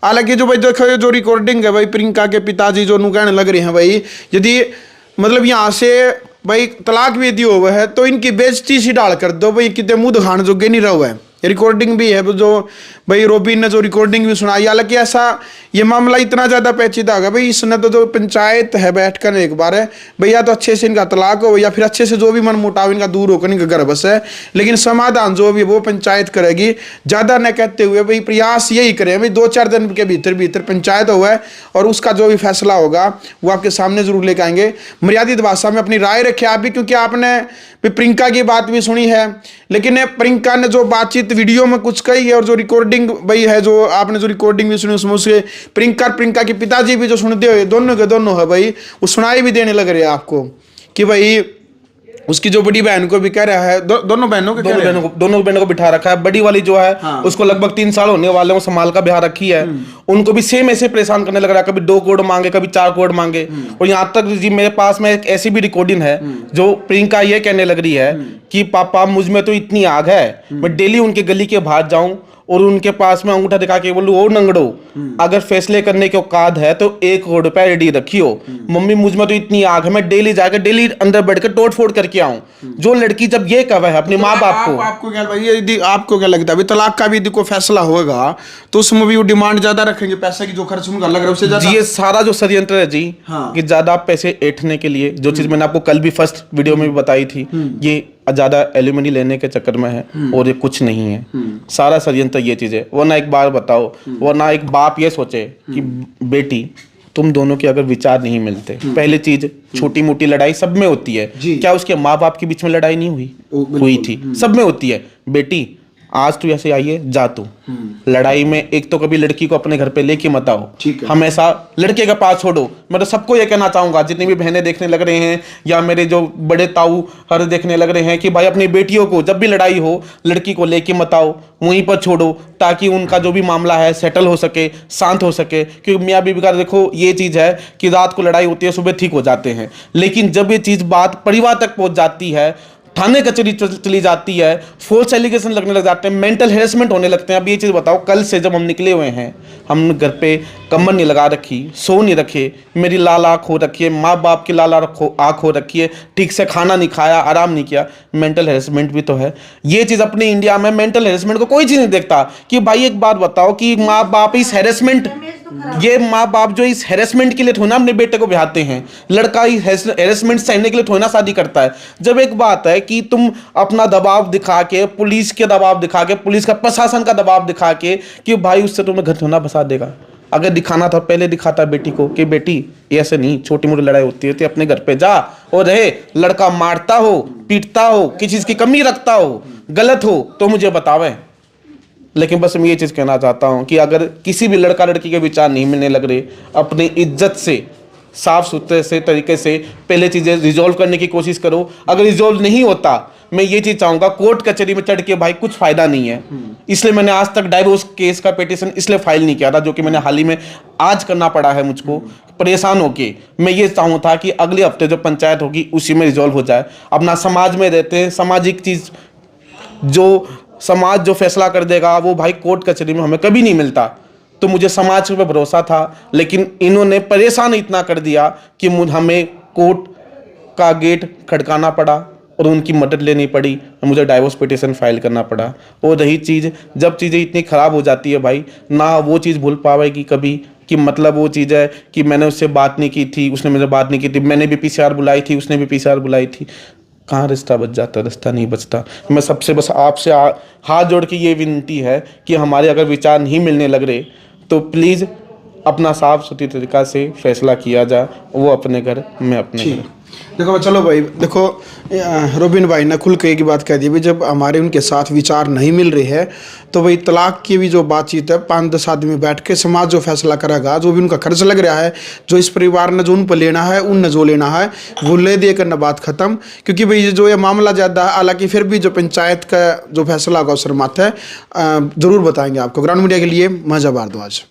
हालांकि जो भाई देखो जो रिकॉर्डिंग है भाई, प्रियंका के पिताजी जो कहने लग रहे हैं भाई, यदि मतलब यहाँ से भाई तलाक भी यदि हुआ है तो इनकी बेइज्जती सी डाल कर दो भाई, कितने मुंह दिखाने जोगे नहीं रहा है। रिकॉर्डिंग भी है जो भाई रोबिन ने जो रिकॉर्डिंग भी सुनाई। हालांकि ऐसा ये मामला इतना ज़्यादा पेचीदा होगा भाई, इसने तो जो पंचायत है बैठ कर एक बार है भैया तो अच्छे से इनका तलाक हो या फिर अच्छे से जो भी मन मुटाव इनका दूर होकर इनका घर बस है, लेकिन समाधान जो भी वो पंचायत करेगी। ज़्यादा न कहते हुए भाई प्रयास यही करें भाई 2-4 दिन के भीतर पंचायत हुआ है और उसका जो भी फैसला होगा वो आपके सामने जरूर लेकर आएंगे। मर्यादित भाषा में अपनी राय रखे आप भी, क्योंकि आपने प्रियंका की बात भी सुनी है, लेकिन प्रियंका ने जो बातचीत वीडियो में कुछ कही है और जो रिकॉर्डिंग भाई है, जो आपने जो रिकॉर्डिंग भी सुनी उसमें उसके प्रियंका के पिताजी भी जो सुनते हुए दोनों के दोनों है भाई, वो सुनाई भी देने लग रहे हैं आपको कि भाई उसकी जो बड़ी बहन को भी कह रहा है, दोनों बहनों को बिठा रखा है। बड़ी वाली जो है हाँ। उसको लगभग 3 साल होने वाले, वो संभाल का ब्याह रखी है, उनको भी सेम ऐसे परेशान करने लग रहा है, कभी 2 करोड़ मांगे कभी 4 करोड़ मांगे। और यहाँ तक जी मेरे पास में एक ऐसी भी रिकॉर्डिंग है जो प्रियंका ये कहने लग रही है कि पापा मुझ में तो इतनी आग है, मैं डेली उनके गली के बाहर जाऊं और उनके पास में अंगूठा दिखा के बोलूं ओ नंगड़ो, अगर फैसले करने के औकात है तो 1 करोड़ रुपया रेडी रखियो। मम्मी मुझ में तो इतनी आग है, मैं डेली जाकर डेली अंदर बैठ कर तोड़ फोड़ करके आऊं। जो लड़की जब ये कहे है अपने माँ बाप को, आपको क्या भाई यदि आपको क्या लगता है अभी तलाक का भी यदि कोई फैसला होगा तो उसमें भी वो डिमांड ज्यादा रखेंगे, पैसे की जो खर्च उनका लग रहा है उससे ज्यादा। ये सारा जो षड्यंत्र है जी कि ज्यादा पैसे ऐंठने के लिए, जो चीज मैंने आपको कल भी फर्स्ट वीडियो में भी बताई थी, ये ज्यादा एलिमनी लेने के चक्कर में है और ये कुछ नहीं है। सारा षड्यंत्र ये चीज है। वरना एक बार बताओ, वरना एक बाप ये सोचे कि बेटी तुम दोनों के अगर विचार नहीं मिलते, पहली चीज छोटी मोटी लड़ाई सब में होती है, क्या उसके माँ बाप के बीच में लड़ाई नहीं हुई? हुई थी, सब में होती है। बेटी आज तू ऐसे आई है, जा तू लड़ाई में एक तो कभी लड़की को अपने घर पे लेके मत आओ, हमेशा लड़के के पास छोड़ो। मैं तो सबको ये कहना चाहूंगा, जितनी भी बहनें देखने लग रहे हैं या मेरे जो बड़े ताऊ हर देखने लग रहे हैं, कि भाई अपनी बेटियों को जब भी लड़ाई हो लड़की को लेके मत आओ, वहीं पर छोड़ो, ताकि उनका जो भी मामला है सेटल हो सके, शांत हो सके। क्योंकि मियाँ बीवी का देखो ये चीज़ है कि रात को लड़ाई होती है, सुबह ठीक हो जाते हैं, लेकिन जब ये चीज़ बात परिवार तक पहुँच जाती है, थाने कचहरी चली जाती है, फोर्स एलिगेशन लगने लग जाते हैं, मेंटल हेरेसमेंट होने लगते हैं। अब ये चीज़ बताओ, कल से जब हम निकले हुए हैं, हमने घर पे कम्बल नहीं लगा रखी, सो नहीं रखे, मेरी लाल आँख हो रखी है, माँ बाप की लाल आँख हो रखी है, ठीक से खाना नहीं खाया, आराम नहीं किया, मेंटल हेरेसमेंट भी तो है। ये चीज़ अपने इंडिया में मेंटल हेरेसमेंट को कोई चीज़ नहीं देखता। कि भाई एक बात बताओ कि माँ बाप इस हेरेसमेंट, ये माँ बाप जो इस हेरेसमेंट के लिए थोड़ा अपने बेटे को ब्याहते हैं, लड़का इस हेरेसमेंट सहने के लिए थोड़ा शादी करता है। जब एक बात है कि तुम अपना दबाव दिखा के, पुलिस के दबाव दिखा के, पुलिस का प्रशासन का दबाव दिखा के कि भाई उससे तुम्हें घर थोड़ा बसा देगा, अगर दिखाना था पहले दिखाता बेटी को कि बेटी ऐसे नहीं, छोटी मोटी लड़ाई होती है, अपने घर पे जा और रहे, लड़का मारता हो, पीटता हो, किसी चीज की कमी रखता हो, गलत हो तो मुझे बतावे। लेकिन बस मैं ये चीज़ कहना चाहता हूँ कि अगर किसी भी लड़का लड़की के विचार नहीं मिलने लग रहे, अपनी इज्जत से साफ सुथरे से तरीके से पहले चीज़ें रिजॉल्व करने की कोशिश करो। अगर रिजॉल्व नहीं होता, मैं ये चीज चाहूंगा, कोर्ट कचहरी में चढ़ के भाई कुछ फायदा नहीं है। इसलिए मैंने आज तक डाइवोर्स केस का पिटीशन इसलिए फाइल नहीं किया था, जो कि मैंने हाल ही में आज करना पड़ा है मुझको परेशान होके। मैं ये चाहूँ था कि अगले हफ्ते जो पंचायत होगी उसी में रिजॉल्व हो जाए। अपना समाज में रहते हैं, सामाजिक चीज जो समाज जो फैसला कर देगा वो भाई कोर्ट कचहरी में हमें कभी नहीं मिलता। तो मुझे समाज पे भरोसा था, लेकिन इन्होंने परेशान इतना कर दिया कि हमें कोर्ट का गेट खड़काना पड़ा और उनकी मदद लेनी पड़ी, मुझे डाइवोर्स पिटीशन फाइल करना पड़ा। और रही चीज़, जब चीज़ें इतनी ख़राब हो जाती है भाई, ना वो चीज़ भूल पाएगी कभी कि मतलब वो चीज़ है कि मैंने उससे बात नहीं की थी, उसने मुझे बात नहीं की थी, मैंने भी पीसीआर बुलाई थी, उसने भी पीसीआर बुलाई थी। कहाँ रिश्ता बच जाता, रिश्ता नहीं बचता। मैं सबसे बस आपसे हाथ जोड़ के ये विनती है कि हमारे अगर विचार नहीं मिलने लग रहे तो प्लीज़ अपना साफ सुथरी तरीक़ा से फैसला किया जाए, वो अपने घर, मैं अपने घर। देखो चलो भाई, देखो रोबिन भाई ने खुल के एक बात कह दी भाई, जब हमारे उनके साथ विचार नहीं मिल रहे हैं तो भाई तलाक की भी जो बातचीत है 5-10 आदमी बैठ के समाज जो फैसला करेगा, जो भी उनका खर्च लग रहा है, जो इस परिवार ने जो उन पर लेना है, उनने जो लेना है वो ले दे करना बात खत्म। क्योंकि भाई जो ये मामला ज़्यादा है, हालांकि फिर भी जो पंचायत का जो फैसला होगा उस पर मात है, ज़रूर बताएंगे आपको। ग्राउंड मीडिया के लिए महजा भारद्वाज।